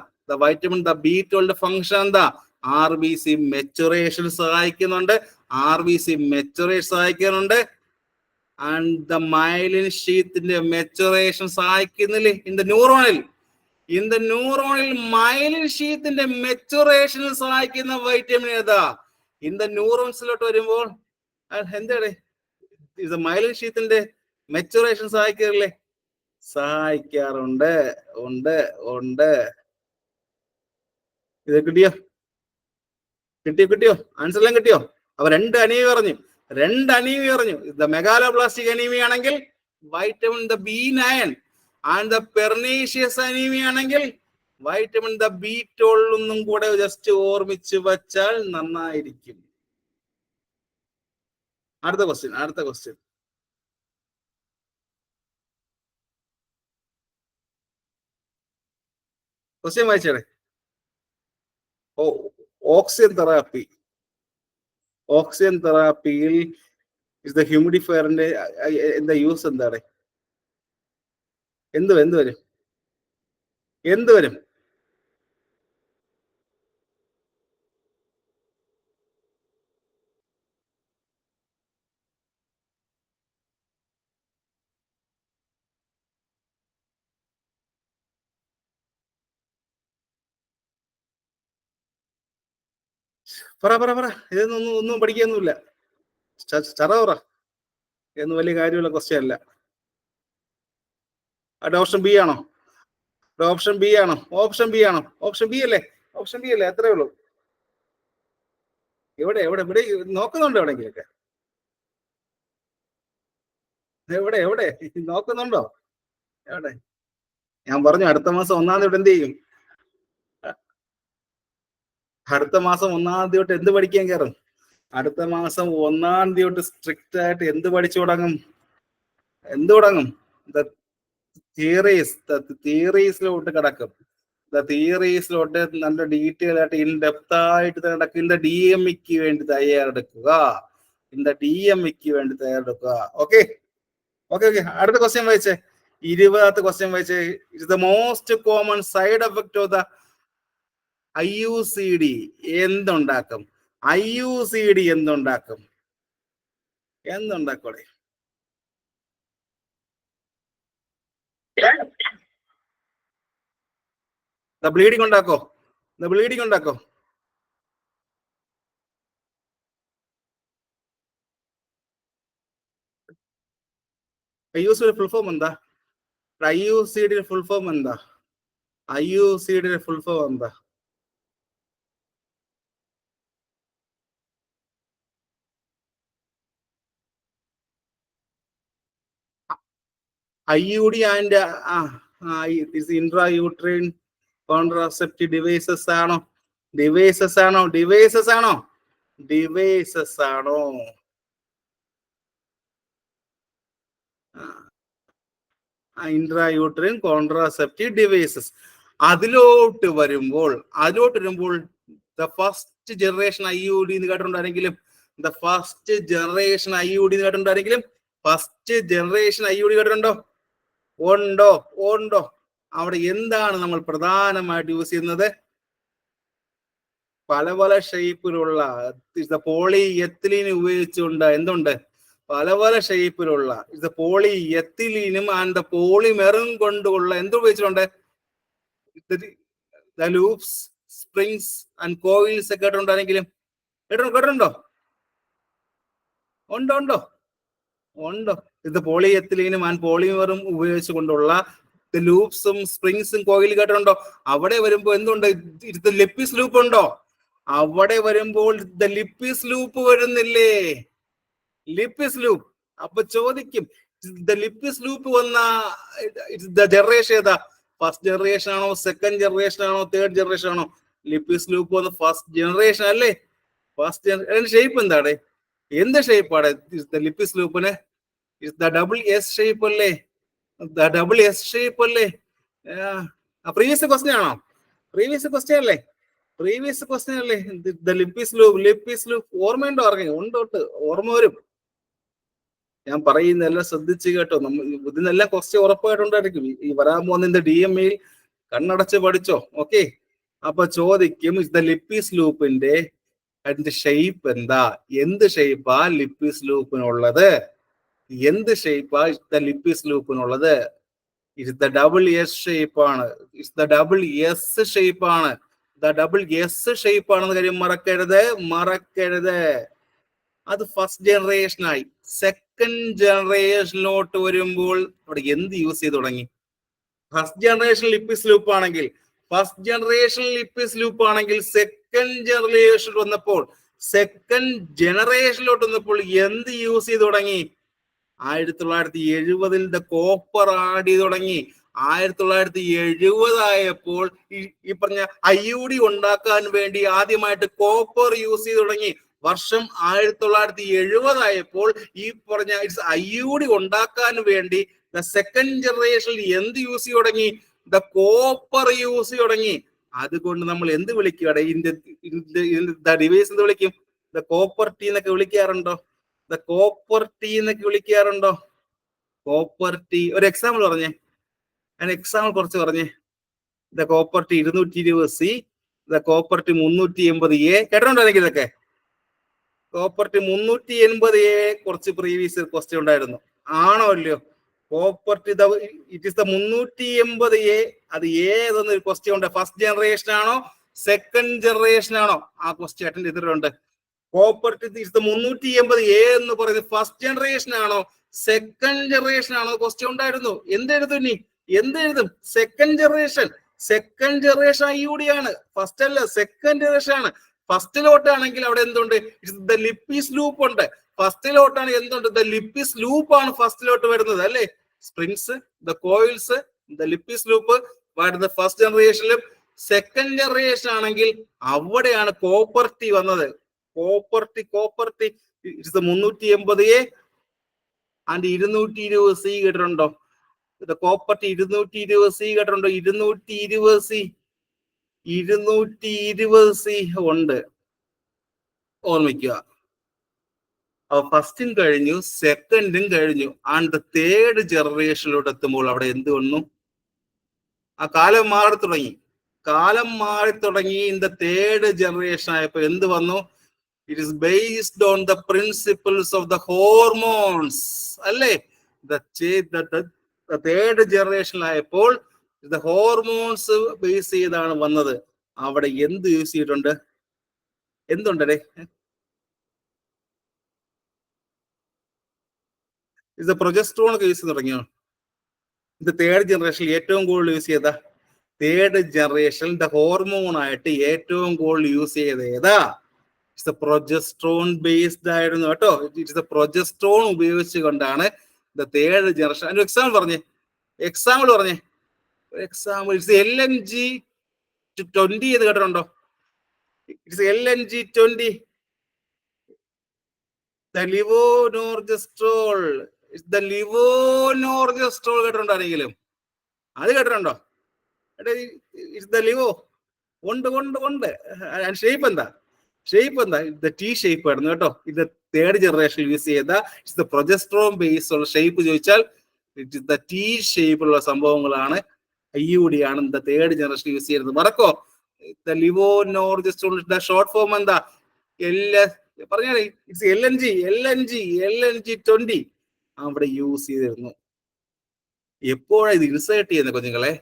വൈറ്റമിൻ B12 ഫംഗ്ഷൻ എന്താ? RBC മെച്ചുറേഷൻ സഹായിക്കുന്നുണ്ട്. ആൻഡ് ദ മൈലിൻ ഷീത്തിന്റെ മെച്ചുറേഷൻ സഹായിക്കുന്നില്ലേ? ഇൻ ദ ന്യൂറോണിൽ മൈലിൻ ഷീത്തിന്റെ മെച്ചുറേഷനിൽ സഹായിക്കുന്ന വൈറ്റമിൻ ഏതാ? ഇൻ ദ ന്യൂറോൺസിലോട്ട് വരുമ്പോൾ എന്താണ് മൈലിൻ ഷീത്തിന്റെ മെച്ചുറേഷൻ സഹായിക്കാറില്ലേ? സഹായിക്കാറുണ്ട്. ഉണ്ട്. ഇത് കിട്ടിയോ? ആൻസർ എല്ലാം കിട്ടിയോ? അപ്പൊ രണ്ട് അനീമി പറഞ്ഞു. മെഗാലോബ്ലാസ്റ്റിക് അനീമിയ ആണെങ്കിൽ vitamin B9 and pernicious anaemia ആണെങ്കിൽ വൈറ്റമിൻ B12 ഒന്നും കൂടെ ജസ്റ്റ് ഓർമ്മിച്ച് വച്ചാൽ നന്നായിരിക്കും. അടുത്ത ക്വസ്റ്റ്യൻ വായിച്ചേ. ഓക്സിജൻ തെറാപ്പിയിൽ ഹ്യൂമിഡിഫയറിന്റെ എന്താ യൂസ്? എന്താണ്? എന്ത് വരും? പറ ഇതൊന്നും പഠിക്കാനൊന്നുമില്ല. പറ. എന്ന് വലിയ കാര്യമുള്ള ക്വസ്റ്റ്യൻ അല്ല. ഓപ്ഷൻ ബി ആണോ? ഓപ്ഷൻ ബി അല്ലേ? അത്രേ ഉള്ളൂ. ഇവിടെ നോക്കുന്നുണ്ടോ എവിടെയെങ്കിലൊക്കെ? എവിടെ എവിടെ നോക്കുന്നുണ്ടോ? എവിടെ? ഞാൻ പറഞ്ഞു അടുത്ത മാസം 1-ാം തീയതി എന്ത് ചെയ്യും? അടുത്ത മാസം 1-ാം തീയതി തൊട്ട് എന്ത് പഠിക്കാൻ കയറും? അടുത്ത മാസം 1-ാം തീയതി തൊട്ട് സ്ട്രിക്റ്റ് ആയിട്ട് എന്ത് പഠിച്ചു തുടങ്ങും? എന്ത് തുടങ്ങും? തിയറീസിലോട്ട് കിടക്കും. തിയറീസിലോട്ട് നല്ല ഡീറ്റെയിൽ ആയിട്ട് ഇൻ ഡെപ്ത് ആയിട്ട് നടക്കും. ഇന്ന DMEക്ക് വേണ്ടി തയ്യാറെടുക്കുക. Okay okay okay. അടുത്ത ക്വസ്റ്റ്യൻ വായിച്ചേ. 20ാമത്തെ ക്വസ്റ്റ്യൻ വായിച്ചേ. It's the most common side effect of the IUCD എന്തുണ്ടാക്കും? IUCD എന്തുണ്ടാക്കും? എന്തുണ്ടാക്കോടെ? ബ്ലീഡിങ് ഉണ്ടാക്കോ? ബ്ലീഡിങ് ഉണ്ടാക്കോ? IUCD ഫുൾ ഫോം എന്താ? IUCD ഫുൾ ഫോം എന്താ? IUCD ഫുൾ ഫോം എന്താ? IUD and intrauterine contraceptive devices ആണോ? ഡിവൈസസ് ആണോ? Intrauterine contraceptive devices. അതിലോട്ട് വരുമ്പോൾ ദ ഫസ്റ്റ് ജനറേഷൻ IUD എന്ന് കേട്ടിട്ടുണ്ടാരെങ്കിലും? ഫസ്റ്റ് ജനറേഷൻ IUD കേട്ടിട്ടുണ്ടോ? ഉണ്ടോ? അവിടെ എന്താണ് നമ്മൾ പ്രധാനമായിട്ട് യൂസ് ചെയ്യുന്നത്? പല പല ഷേപ്പിലുള്ള പോളി എത്തിലീൻ ഉപയോഗിച്ചുകൊണ്ട് എന്തുണ്ട്? പല പല ഷേപ്പിലുള്ള പോളി എത്തിലീനും ആൻഡ് പോളിമെറും കൊണ്ടുള്ള എന്ത് ഉപയോഗിച്ചിട്ടുണ്ട്? ലൂപ്സ്, സ്പ്രിങ്സ് ആൻഡ് കോയിൽസ് ഒക്കെ കേട്ടിട്ടുണ്ടാരെങ്കിലും? കേട്ടിട്ടുണ്ടോ? ഉണ്ടോ? ഇത് പോളി എത്തിലീനും ആൻഡ് പോളിമെറും ഉപയോഗിച്ചുകൊണ്ടുള്ള ലൂപ്സും സ്പ്രിങ്സും കോയിൽ കേട്ടിട്ടുണ്ടോ? അവിടെ വരുമ്പോ എന്തുണ്ട്? ഇത് ലിപ്പിസ് ലൂപ്പ് ഉണ്ടോ? അവിടെ വരുമ്പോൾ ലിപ്പിസ് ലൂപ്പ് വരുന്നില്ലേ? ലിപ്പിസ് ലൂപ്പ്. അപ്പൊ ചോദിക്കും ലിപ്പിസ് ലൂപ്പ് വന്ന ജനറേഷൻ ഏതാ? ഫസ്റ്റ് ജനറേഷൻ ആണോ, സെക്കൻഡ് ജനറേഷൻ ആണോ, തേർഡ് ജനറേഷൻ ആണോ? ലിപ്പിസ് ലൂപ്പ് വന്ന ഫസ്റ്റ് ജനറേഷൻ അല്ലേ? First generation. ഷേപ്പ് എന്താണ്? എന്ത് ഷേപ്പാണ് ലിപ്പിസ് ലൂപ്പിന്? ഡബിൾ എസ് ഷേപ്പ് അല്ലേ? പ്രീവിയസ് ക്വസ്റ്റ്യൻ ആണോ? പ്രീവിയസ് ക്വസ്റ്റ്യൻ അല്ലേ? ലിപ്പിസ് ലൂപ്പ് ഓർമ്മയുണ്ടോ? ഉണ്ടോട്ട് ഓർമ്മ വരും. ഞാൻ പറയുന്നതെല്ലാം ശ്രദ്ധിച്ച് കേട്ടോ. ഇതിനെല്ലാം ക്വസ്റ്റ്യൻ ഉറപ്പായിട്ടുണ്ടായിരിക്കും. ഈ വരാൻ പോകുന്ന DME കണ്ണടച്ച് പഠിച്ചോ. ഓക്കെ. അപ്പൊ ചോദിക്കും ലിപ്പിസ് ലൂപ്പിന്റെ അതിന്റെ ഷേപ്പ് എന്താ? എന്ത് ഷേപ്പാ ലിപ്പിസ് ലൂപ്പിനുള്ളത്? ഡബിൾ എസ് ഷേപ്പാണ്. ഡബിൾ എസ് ഷേപ്പാണെന്ന് കാര്യം മറക്കരുത്. അത് ഫസ്റ്റ് ജനറേഷനായി. സെക്കൻഡ് ജനറേഷനിലോട്ട് വരുമ്പോൾ അവിടെ എന്ത് യൂസ് ചെയ്ത് തുടങ്ങി? ഫസ്റ്റ് ജനറേഷൻ ലിപ്പിസ് ലൂപ്പ് ആണെങ്കിൽ സെക്കൻഡ് ജനറേഷനിലോട്ട് വന്നപ്പോൾ എന്ത് യൂസ് ചെയ്ത് തുടങ്ങി? 1970 കോപ്പർ ആഡ് ചെയ്ത് തുടങ്ങി. 1970 ആയപ്പോൾ ഈ പറഞ്ഞ IUD ഉണ്ടാക്കാൻ വേണ്ടി ആദ്യമായിട്ട് കോപ്പർ യൂസ് ചെയ്ത് തുടങ്ങി. വർഷം 1970 ആയപ്പോൾ ഈ പറഞ്ഞ IUD ഉണ്ടാക്കാൻ വേണ്ടി സെക്കൻഡ് ജനറേഷനിൽ എന്ത് യൂസ് ചെയ്ത് തുടങ്ങി? കോപ്പർ യൂസ് ചെയ്ത് തുടങ്ങി. അതുകൊണ്ട് നമ്മൾ എന്ത് വിളിക്കുകയാണ്? ഡിവൈസ് എന്ത് വിളിക്കും? കോപ്പർ T എന്നൊക്കെ വിളിക്കാറുണ്ടോ? കോപ്പർ T എന്നൊക്കെ വിളിക്കാറുണ്ടോ? Copper T. ഒരു എക്സാമ്പിൾ പറഞ്ഞേ. കുറച്ച് പറഞ്ഞേ. Copper T 220C, copper T 380A. കേട്ടിട്ടുണ്ടായിരിക്കും ഇതൊക്കെ. കോപ്പർ T 380A കുറച്ച് പ്രീവിയസ് ക്വസ്റ്റ്യൻ ഉണ്ടായിരുന്നു. ആണോ അല്ലയോ? Copper T it is 380A. അത് ഏതൊന്നൊരു ക്വസ്റ്റ്യൻ ഉണ്ട്. ഫസ്റ്റ് ജനറേഷൻ ആണോ, സെക്കൻഡ് ജനറേഷൻ ആണോ? ആ ക്വസ്റ്റ്യൻ അറ്റൻഡ് ചെയ്തിട്ടുണ്ട്. കോപ്പർ T 380A എന്ന് പറയുന്നത് ഫസ്റ്റ് ജനറേഷൻ ആണോ, സെക്കൻഡ് ജനറേഷൻ ആണോ? ക്വസ്റ്റ്യൻ ഉണ്ടായിരുന്നു. എന്തെഴുതും? സെക്കൻഡ് ജനറേഷൻ IUD ആണ്. ഫസ്റ്റ് അല്ല, സെക്കൻഡ് ജനറേഷൻ ആണ്. ഫസ്റ്റിലോട്ടാണെങ്കിൽ അവിടെ എന്തുണ്ട്? ലിപ്പിസ് ലൂപ്പ് ഉണ്ട്. ഫസ്റ്റിലോട്ടാണ് എന്തുണ്ട്, ദ ലിപ്പിസ് ലൂപ്പ് ആണ് ഫസ്റ്റിലോട്ട് വരുന്നത് അല്ലേ. Springs, the coils, the Lippes loop വരുന്നത് ഫസ്റ്റ് ജനറേഷനിലും. സെക്കൻഡ് ജനറേഷൻ ആണെങ്കിൽ അവിടെയാണ് കോപ്പർ ടി വന്നത്. Copper T it's 380A and 220C കേട്ടിട്ടുണ്ടോ? കോപ്പർ ടി 220C കേട്ടിട്ടുണ്ടോ? 220C ഉണ്ട്, ഓർമ്മിക്കുക. അപ്പൊ ഫസ്റ്റും കഴിഞ്ഞു, സെക്കൻഡും കഴിഞ്ഞു. ആൻഡ് തേർഡ് ജനറേഷനിലോട്ട് എത്തുമ്പോൾ അവിടെ എന്ത് വന്നു? ആ കാലം മാറി തുടങ്ങി. ഇൻ ദ തേർഡ് ജനറേഷൻ ആയപ്പോ എന്ത് വന്നു? It is based on the principles of the hormones അല്ലേ. തേർഡ് ജനറേഷനിലായപ്പോൾ ദ ഹോർമോൺസ് ബേസ് ചെയ്താണ് വന്നത്. അവിടെ എന്ത് യൂസ് ചെയ്തിട്ടുണ്ട്? എന്തുണ്ടേ? ഇത് പ്രൊജസ്ട്രോൺ ഒക്കെ യൂസ് ചെയ്ത് തുടങ്ങിയോ? ഇത് തേർഡ് ജനറേഷനിൽ ഏറ്റവും കൂടുതൽ യൂസ് ചെയ്താ? തേർഡ് ജനറേഷനിൽ ദ ഹോർമോൺ ആയിട്ട് ഏറ്റവും കൂടുതൽ യൂസ് ചെയ്ത ഏതാ? ഇറ്റ്സ് പ്രൊജസ്ട്രോൺ ബേസ്ഡ് ആയിരുന്നു കേട്ടോ. ഇറ്റ്സ് പ്രൊജസ്ട്രോൺ ഉപയോഗിച്ചുകൊണ്ടാണ് ദ തേർഡ് ജനറേഷൻ. അതിന്റെ എക്സാമ്പിൾ പറഞ്ഞേ. എക്സാമ്പിൾ ഇറ്റ്സ് LNG-20 എന്ന് കേട്ടിട്ടുണ്ടോ? It's LNG-20. ലിവോനോർജസ്ട്രോൾ കേട്ടിട്ടുണ്ടോ ആരെങ്കിലും? അത് കേട്ടിട്ടുണ്ടോ? ലിവോ ഉണ്ട്. ഷേപ്പ് എന്താ? ടി ഷേപ്പ് ആയിരുന്നു കേട്ടോ. ഇത് തേർഡ് ജനറേഷൻ യൂസ് ചെയ്ത പ്രൊജസ്ട്രോൺ ബേസ് ഉള്ള ഷേപ്പ് ചോദിച്ചാൽ ഇറ്റ് ഇസ് ദ ടി ഷേപ്പുള്ള സംഭവങ്ങളാണ്. IUD ആണ് ദ തേർഡ് ജനറേഷൻ യൂസ് ചെയ്യുന്നത്. മറക്കോ? ദ ലിവോനോർജസ്ട്രോൾ ഷോർട്ട് ഫോം എന്താ? പറഞ്ഞാലേ ഇറ്റ്സ് LNG-20 അവിടെ യൂസ് ചെയ്തിരുന്നു. എപ്പോഴാണ് ഇത് ഇൻസേർട്ട് ചെയ്യുന്നത് കുഞ്ഞുങ്ങളെ?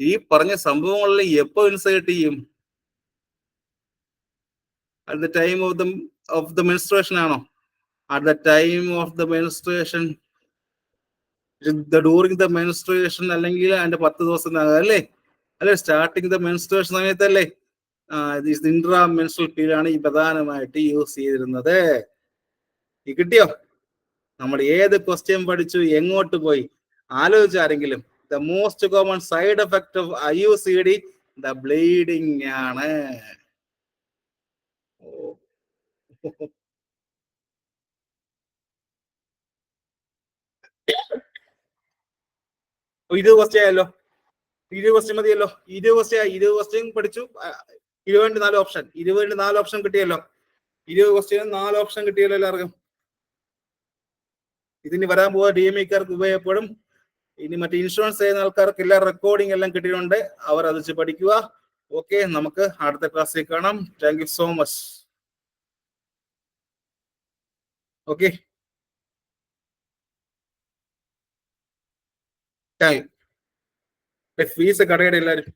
ഈ പറഞ്ഞ സംഭവങ്ങളിൽ എപ്പോ ഇൻസേർട്ട് ചെയ്യും? At the time of the menstruation ആണോ? At the time of the menstruation, during the menstruation, അല്ലെങ്കിൽ അതിന്റെ 10 ദിവസം അല്ലേ? സ്റ്റാർട്ടിങ് ദ മെൻസ്ട്രുവേഷൻ സമയത്തല്ലേ? ഇൻട്രാ മെൻസ്ട്രൽ പീരീഡ് ആണ് ഈ പ്രധാനമായിട്ട് യൂസ് ചെയ്തിരുന്നത്. കിട്ടിയോ? നമ്മൾ ഏത് ക്വസ്റ്റ്യൻ പഠിച്ചു, എങ്ങോട്ട് പോയി? ആലോചിച്ചാരെങ്കിലും? The most common side effect of IUCD the bleeding ആണ്. ഇത് ക്വസ്റ്റ്യൻ ആയല്ലോ. 20 ക്വസ്റ്റ്യൻ മതിയല്ലോ. 20 ക്വസ്റ്റ്യൻ പഠിച്ചു. 24 ഓപ്ഷൻ. 24 ഓപ്ഷൻ കിട്ടിയല്ലോ. 20 ക്വസ്റ്റ്യൻ 4 ഓപ്ഷൻ കിട്ടിയല്ലോ എല്ലാവർക്കും. ഇതിന് വരാൻ പോവാ DME-കാർക്ക് ഉപയോഗപ്പെടും. ഇനി മറ്റേ ഇൻഷുറൻസ് ചെയ്യുന്ന ആൾക്കാർക്ക് എല്ലാം റെക്കോർഡിംഗ് എല്ലാം കിട്ടിയിട്ടുണ്ട്. അവർ അത് വെച്ച് പഠിക്കുക. ഓക്കെ, നമുക്ക് അടുത്ത ക്ലാസ്സിൽ കാണാം. Thank you so much. Okay, fees കടയുടെ എല്ലാവരും